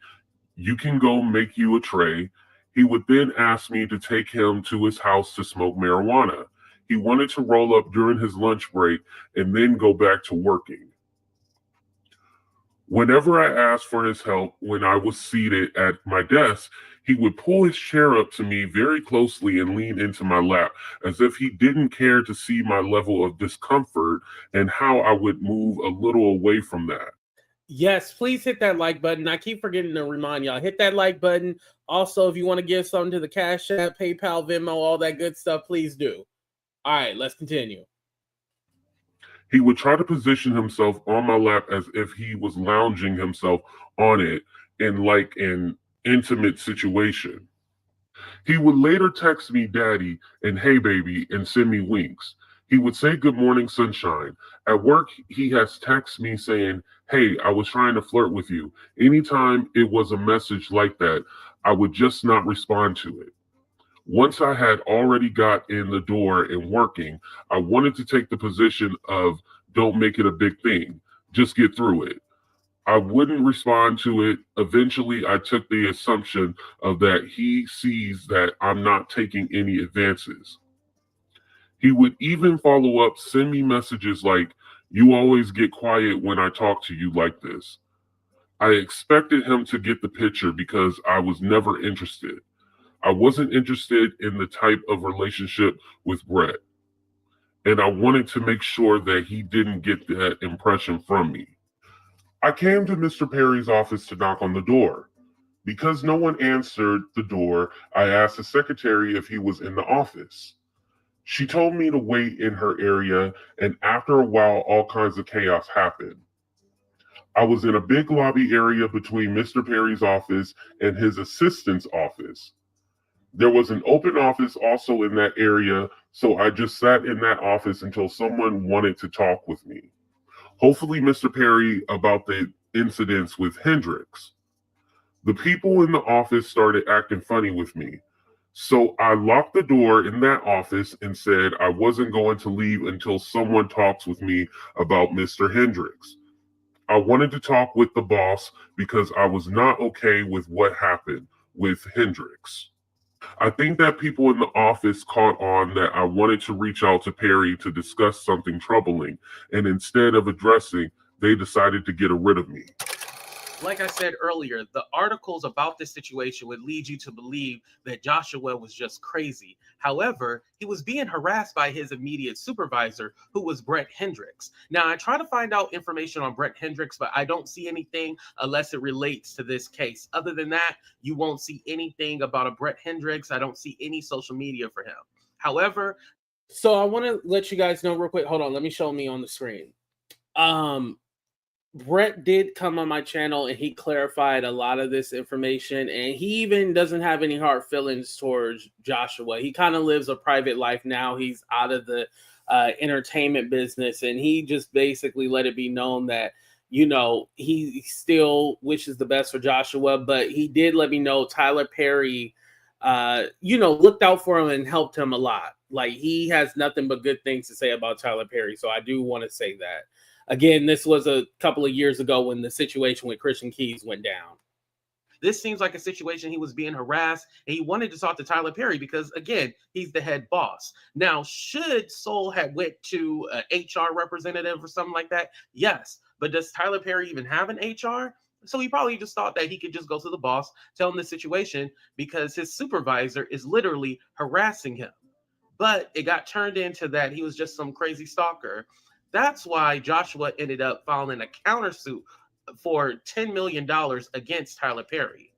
'You can go make you a tray.' He would then ask me to take him to his house to smoke marijuana. He wanted to roll up during his lunch break and then go back to working. Whenever I asked for his help when I was seated at my desk, he would pull his chair up to me very closely and lean into my lap as if he didn't care to see my level of discomfort and how I would move a little away from that." Yes, please hit that like button. I keep forgetting to remind y'all, hit that like button. Also, if you want to give something to the Cash App, PayPal, Venmo, all that good stuff, please do. All right, let's continue. He would try to position himself on my lap as if he was lounging himself on it in like an intimate situation. He would later text me daddy and hey baby and send me winks. He would say good morning sunshine. At work, he has texted me saying, "Hey, I was trying to flirt with you." Anytime it was a message like that, I would just not respond to it. Once I had already got in the door and working, I wanted to take the position of don't make it a big thing, just get through it. I wouldn't respond to it. Eventually, I took the assumption of that he sees that I'm not taking any advances. He would even follow up, send me messages like, "You always get quiet when I talk to you like this." I expected him to get the picture because I was never interested. I wasn't interested in the type of relationship with Brett. And I wanted to make sure that he didn't get that impression from me. I came to Mr. Perry's office to knock on the door. Because no one answered the door, I asked the secretary if he was in the office. She told me to wait in her area, and after a while, all kinds of chaos happened. I was in a big lobby area between Mr. Perry's office and his assistant's office. There was an open office also in that area, so I just sat in that office until someone wanted to talk with me. Hopefully Mr. Perry about the incidents with Hendricks. The people in the office started acting funny with me. So I locked the door in that office and said I wasn't going to leave until someone talks with me about Mr. Hendricks. I wanted to talk with the boss because I was not okay with what happened with Hendrix. I think that people in the office caught on that I wanted to reach out to Perry to discuss something troubling, and instead of addressing, they decided to get rid of me. Like I said earlier, the articles about this situation would lead you to believe that Joshua was just crazy. However, he was being harassed by his immediate supervisor, who was Brett Hendricks. Now, I try to find out information on Brett Hendricks, but I don't see anything unless it relates to this case. Other than that, you won't see anything about a Brett Hendricks. I don't see any social media for him. However, so I want to let you guys know real quick. Hold on, let me show me on the screen. Brett did come on my channel and he clarified a lot of this information, and he even doesn't have any hard feelings towards Joshua. He kind of lives a private life now. He's out of the entertainment business, and he just basically let it be known that, you know, he still wishes the best for Joshua, but he did let me know Tyler Perry, you know, looked out for him and helped him a lot. Like, he has nothing but good things to say about Tyler Perry. So I do want to say that. Again, this was a couple of years ago when the situation with Christian Keys went down. This seems like a situation he was being harassed, and he wanted to talk to Tyler Perry because, again, he's the head boss. Now, should Soul have went to an HR representative or something like that? Yes. But does Tyler Perry even have an HR? So he probably just thought that he could just go to the boss, tell him the situation, because his supervisor is literally harassing him. But it got turned into that he was just some crazy stalker. That's why Joshua ended up filing a countersuit for $10 million against Tyler Perry.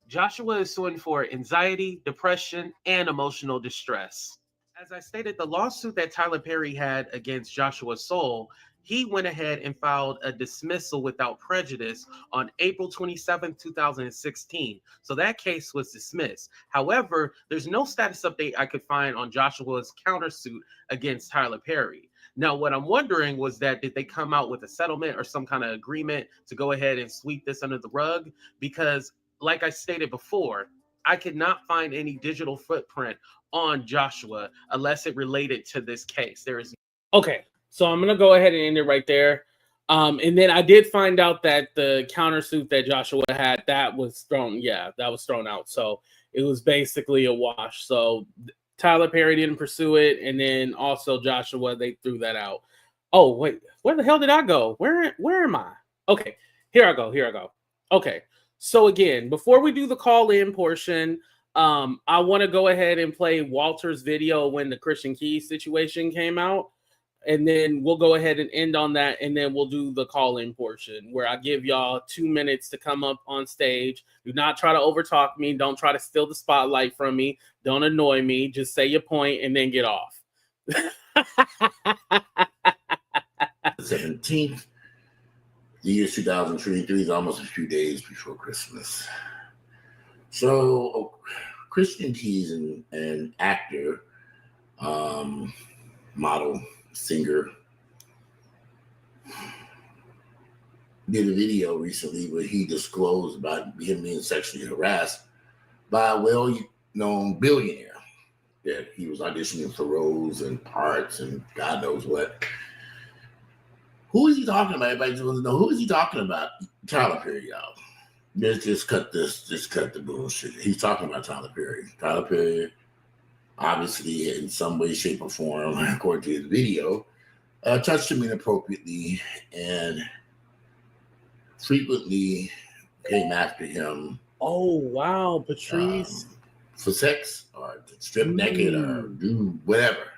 Joshua is suing for anxiety, depression, and emotional distress. As I stated, the lawsuit that Tyler Perry had against Joshua Soul, he went ahead and filed a dismissal without prejudice on April 27, 2016. So that case was dismissed. However, there's no status update I could find on Joshua's countersuit against Tyler Perry. Now, what I'm wondering was that did they come out with a settlement or some kind of agreement to go ahead and sweep this under the rug? Because, like I stated before, I could not find any digital footprint on Joshua unless it related to this case. There is okay. So I'm gonna go ahead and end it right there. And then I did find out that the countersuit that Joshua had, that was thrown out. So it was basically a wash. So Tyler Perry didn't pursue it, and then also Joshua, they threw that out. Oh, wait, where the hell did I go? Where am I? Okay, here I go. Okay, so again, before we do the call-in portion, I want to go ahead and play Walter's video when the Christian Keys situation came out, and then we'll go ahead and end on that, and then we'll do the call-in portion where I give y'all 2 minutes to come up on stage. Do not try to overtalk me. Don't try to steal the spotlight from me. Don't annoy me. Just say your point and then get off. 17th, the year 2023 is almost a few days before Christmas. So, Christian Keys, an actor, model, singer, did a video recently where he disclosed about him being sexually harassed by a well-known billionaire. That he was auditioning for roles and parts and God knows what. Who is he talking about? Everybody just wants to know, who is he talking about? Tyler Perry, y'all. Just cut the bullshit. He's talking about Tyler Perry. Tyler Perry, obviously, in some way, shape, or form, according to his video, touched him inappropriately and frequently came after him. Oh, wow, Patrice. For sex or to strip naked or do whatever.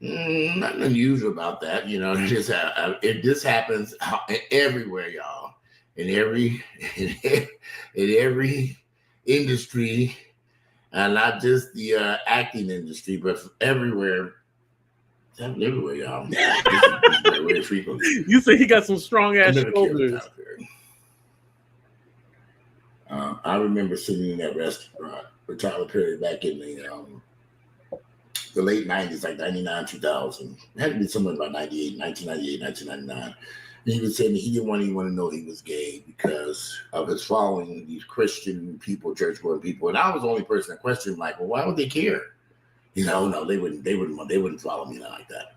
Nothing unusual about that. You know, it just happens everywhere, y'all. In every industry, and not just the acting industry, but everywhere. It's happening everywhere, y'all. Very frequently. You say he got some strong ass shoulders. I remember sitting in that restaurant with Tyler Perry back in the late 90s, like 99, 2000. It had to be somewhere about 1998, 1999. And he was saying that he didn't want anyone to know he was gay because of his following these Christian people, church-going people. And I was the only person that questioned, like, well, why would they care? You know, no, they wouldn't follow me like that.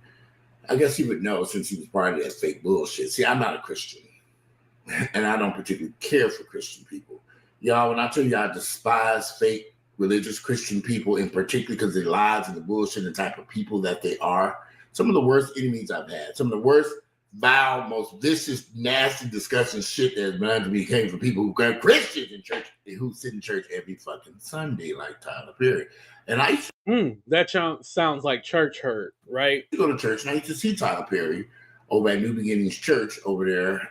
I guess he would know since he was part of that fake bullshit. See, I'm not a Christian. And I don't particularly care for Christian people. Y'all, when I tell you I despise fake religious Christian people, in particular because they lies and the bullshit and the type of people that they are, some of the worst enemies I've had, some of the worst, vile, most vicious, nasty, disgusting shit that has been done to me came from people who are Christians in church, who sit in church every fucking Sunday like Tyler Perry. And I that sounds like church hurt, right? I go to church and I used to see Tyler Perry over at New Beginnings Church over there,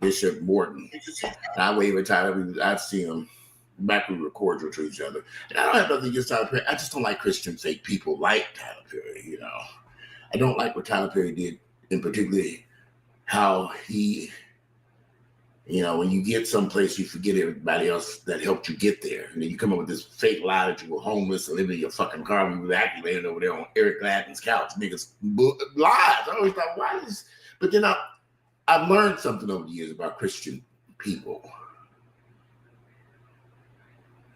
Bishop Morton. And I wave at Tyler. I'd see him back. We were cordial to each other. And I don't have nothing against Tyler Perry. I just don't like Christian fake people like Tyler Perry, you know. I don't like what Tyler Perry did, in particularly how he, you know, when you get someplace, you forget everybody else that helped you get there. And then you come up with this fake lie that you were homeless and living in your fucking car. We were actually laying over there on Eric Gladden's couch. Niggas lies. I always thought, why is this? But then I've learned something over the years about Christian people.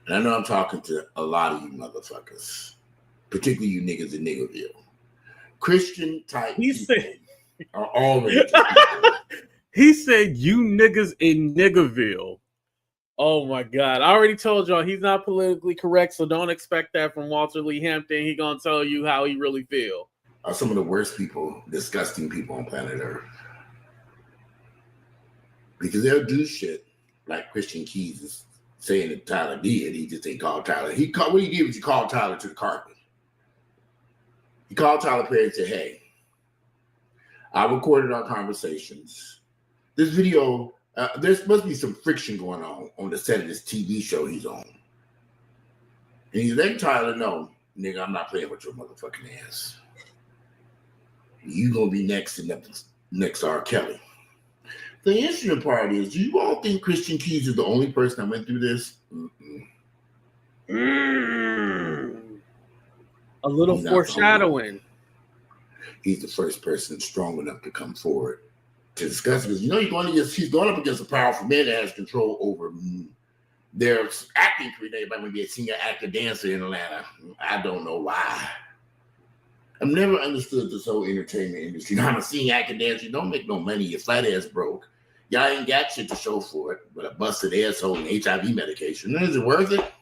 And I know I'm talking to a lot of you motherfuckers, particularly you niggas in Niggerville. Christian type people are already He said, you niggas in Niggerville. Oh my God. I already told y'all he's not politically correct, so don't expect that from Walter Lee Hampton. He gonna tell you how he really feel. Are some of the worst people, disgusting people on planet Earth. Because they'll do shit like Christian Keys is saying that Tyler did. He just ain't called Tyler. What he did was he called Tyler to the carpet. He called Tyler Perry and said, hey, I recorded our conversations. This video, there must be some friction going on the set of this TV show he's on. And he's letting Tyler know, nigga, I'm not playing with your motherfucking ass. You gonna be next R. Kelly. The interesting part is, do you all think Christian Keys is the only person that went through this? A little foreshadowing. He's the first person strong enough to come forward to discuss it. Because you know he's going up against a powerful man that has control over their acting career. Everybody want to be a singer, actor, dancer in Atlanta. I don't know why. I've never understood this whole entertainment industry. I'm a singer, actor, dancer. You don't make no money. Your flat ass broke. Y'all ain't got shit to show for it, but a busted asshole and HIV medication. Is it worth it?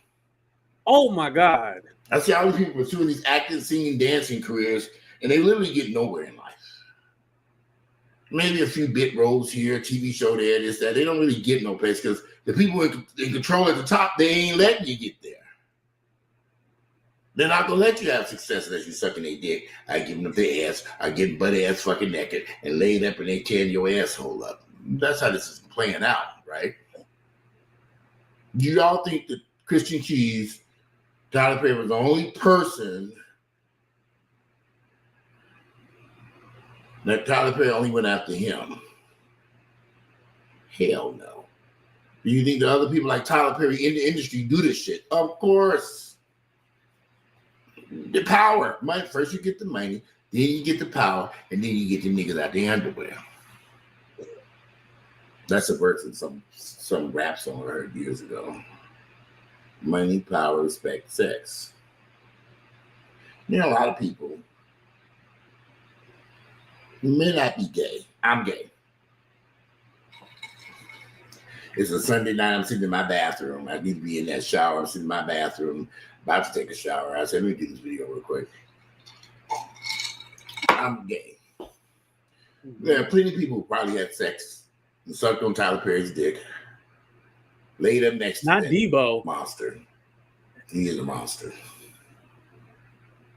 Oh my God. I see all these people pursuing these acting, singing, dancing careers, and they literally get nowhere in life. Maybe a few bit roles here, TV show there, this, that. They don't really get no place because the people in control at the top, they ain't letting you get there. They're not going to let you have success unless you sucking their dick. I give them their ass. I get butt ass fucking naked and laid up and they tearing your asshole up. That's how this is playing out, right? Do y'all think that Christian Keys, Tyler Perry was the only person that Tyler Perry only went after him? Hell no. Do you think the other people like Tyler Perry in the industry do this shit? Of course. The power. First you get the money, then you get the power, and then you get the niggas out the underwear. That's a verse in some rap song I heard years ago. Money, power, respect, sex. You know, a lot of people may not be gay. I'm gay. It's a Sunday night. I'm sitting in my bathroom. I need to be in that shower. I'm sitting in my bathroom, about to take a shower. I said, let me do this video real quick. I'm gay. There are plenty of people who probably had sex and sucked on Tyler Perry's dick. Laid up next to not Debo. Monster. He is a monster.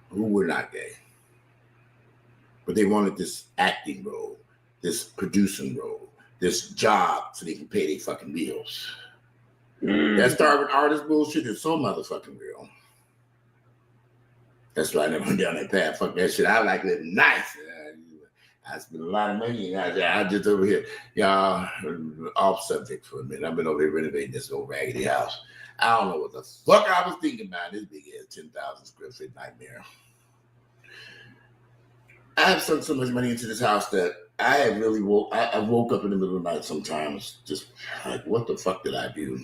Who were not gay. But they wanted this acting role, this producing role, this job so they can pay their fucking bills. That starving artist bullshit is so motherfucking real. That's why I never went down that path. Fuck that shit. I like living nice. I spend a lot of money. I just over here. Y'all, off subject for a minute. I've been over here renovating this old raggedy house. I don't know what the fuck I was thinking about. This big ass 10,000 square foot nightmare. I have sunk so much money into this house that I have really I woke up in the middle of the night sometimes just like, what the fuck did I do?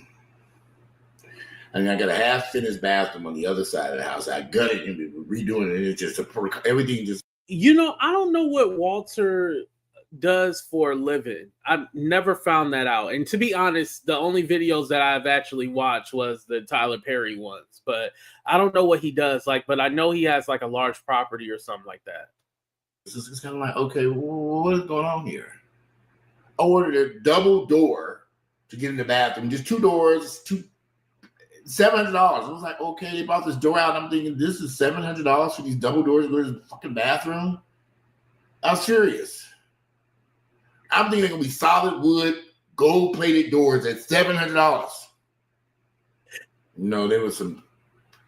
I mean, I got a half-finished bathroom on the other side of the house. I gutted and redoing it. It's just everything just. You know, I don't know what Walter does for a living? I've never found that out. And to be honest, the only videos that I've actually watched was the Tyler Perry ones. But I don't know what he does. But I know he has like a large property or something like that. It's kind of like, okay, what is going on here? I ordered a double door to get in the bathroom. Just 2 doors, $700. I was like, okay, they bought this door out. I'm thinking, this is $700 for these double doors to go to the fucking bathroom? I was serious. I'm thinking they're going to be solid wood, gold-plated doors at $700. No, there was some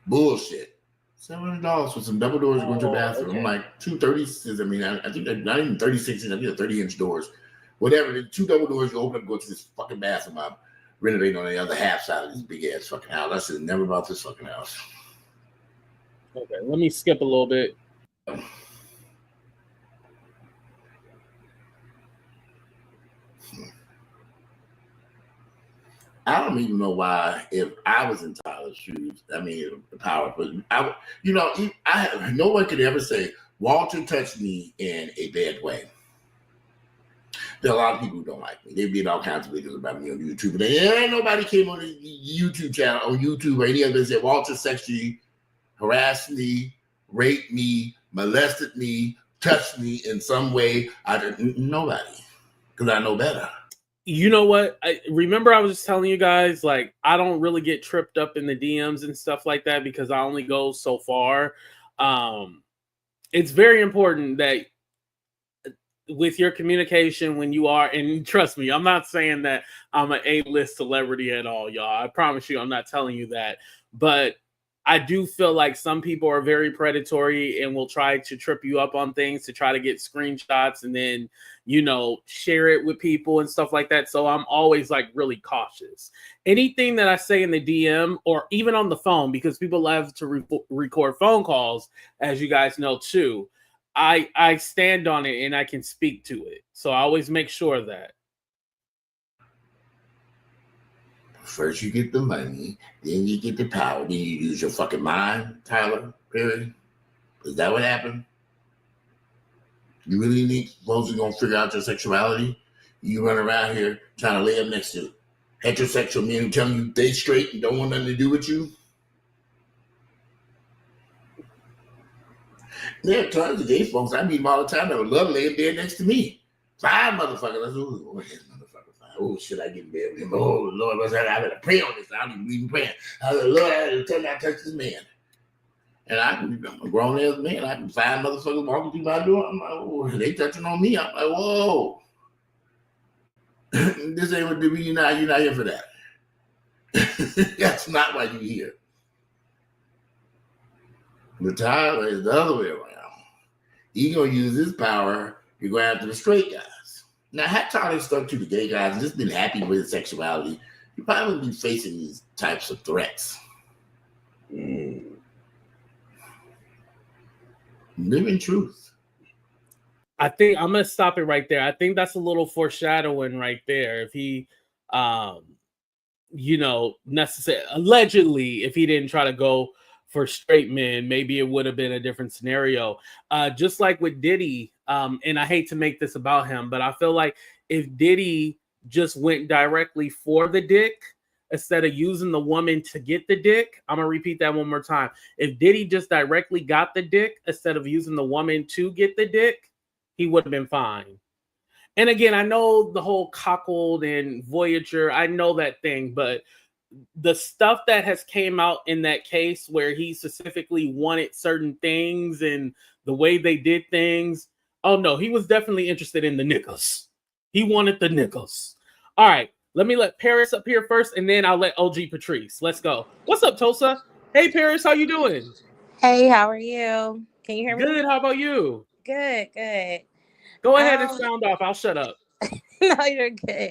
bullshit. $700 for some double doors going to the bathroom. Okay. I'm like, 236. I mean, I think they're not even 36 inch. I think they're 30-inch doors. Whatever. The 2 double doors, you open up and go to this fucking bathroom. I'm renovating on the other half side of this big-ass fucking house. I should have never bought this fucking house. Okay, let me skip a little bit. I don't even know why, if I was in Tyler's shoes, I mean, the power, but no one could ever say, Walter touched me in a bad way. There are a lot of people who don't like me. They did all kinds of videos about me on YouTube, but ain't nobody came on the YouTube channel, on YouTube or any other, and said, Walter sexually harassed me, raped me, molested me, touched me in some way. Nobody, because I know better. You know what? I was just telling you guys, like, I don't really get tripped up in the DMs and stuff like that because I only go so far. It's very important that with your communication when you are, and trust me, I'm not saying that I'm an A-list celebrity at all, y'all. I promise you, I'm not telling you that. But I do feel like some people are very predatory and will try to trip you up on things to try to get screenshots and then, share it with people and stuff like that. So I'm always like really cautious. Anything that I say in the DM or even on the phone, because people love to record phone calls, as you guys know too, I stand on it and I can speak to it. So I always make sure of that. First you get the money, then you get the power, then you use your fucking mind, Tyler Perry. Is that what happened? You really supposed to gonna figure out your sexuality? You run around here trying to lay up next to heterosexual men who telling you they straight and don't want nothing to do with you? There are tons of gay folks. I meet them all the time that would love laying there next to me. 5 motherfuckers. I said, oh, yes, motherfucker. Oh, shit, I get in bed with him. Oh, Lord, I better pray on this. I don't even believe in praying. I said, Lord, I had to touch this man. And I'm a grown-ass man. I can find motherfuckers walking through my door. I'm like, oh, they touching on me. I'm like, whoa. This ain't what you're not here for that. That's not why you're here. But Tyler is the other way around. He's going to use his power to go after the straight guys. Now, had Tyler stuck to the gay guys and just been happy with his sexuality, he probably wouldn't be facing these types of threats. Living truth. I think I'm going to stop it right there. I think that's a little foreshadowing right there. If he, allegedly, if he didn't try to go for straight men, maybe it would have been a different scenario. Just like with Diddy, and I hate to make this about him, but I feel like if Diddy just went directly for the dick instead of using the woman to get the dick, I'm going to repeat that one more time. If Diddy just directly got the dick instead of using the woman to get the dick, he would have been fine. And again, I know the whole Cockled and Voyager, I know that thing, but the stuff that has came out in that case where he specifically wanted certain things and the way they did things. Oh no, he was definitely interested in the nickels. He wanted the nickels. All right, let me let Paris up here first and then I'll let OG Patrice. Let's go. What's up, Tosa? Hey, Paris, how you doing? Hey, how are you? Can you hear me? Good, how about you? Good. Go ahead and sound off. I'll shut up. No, you're good.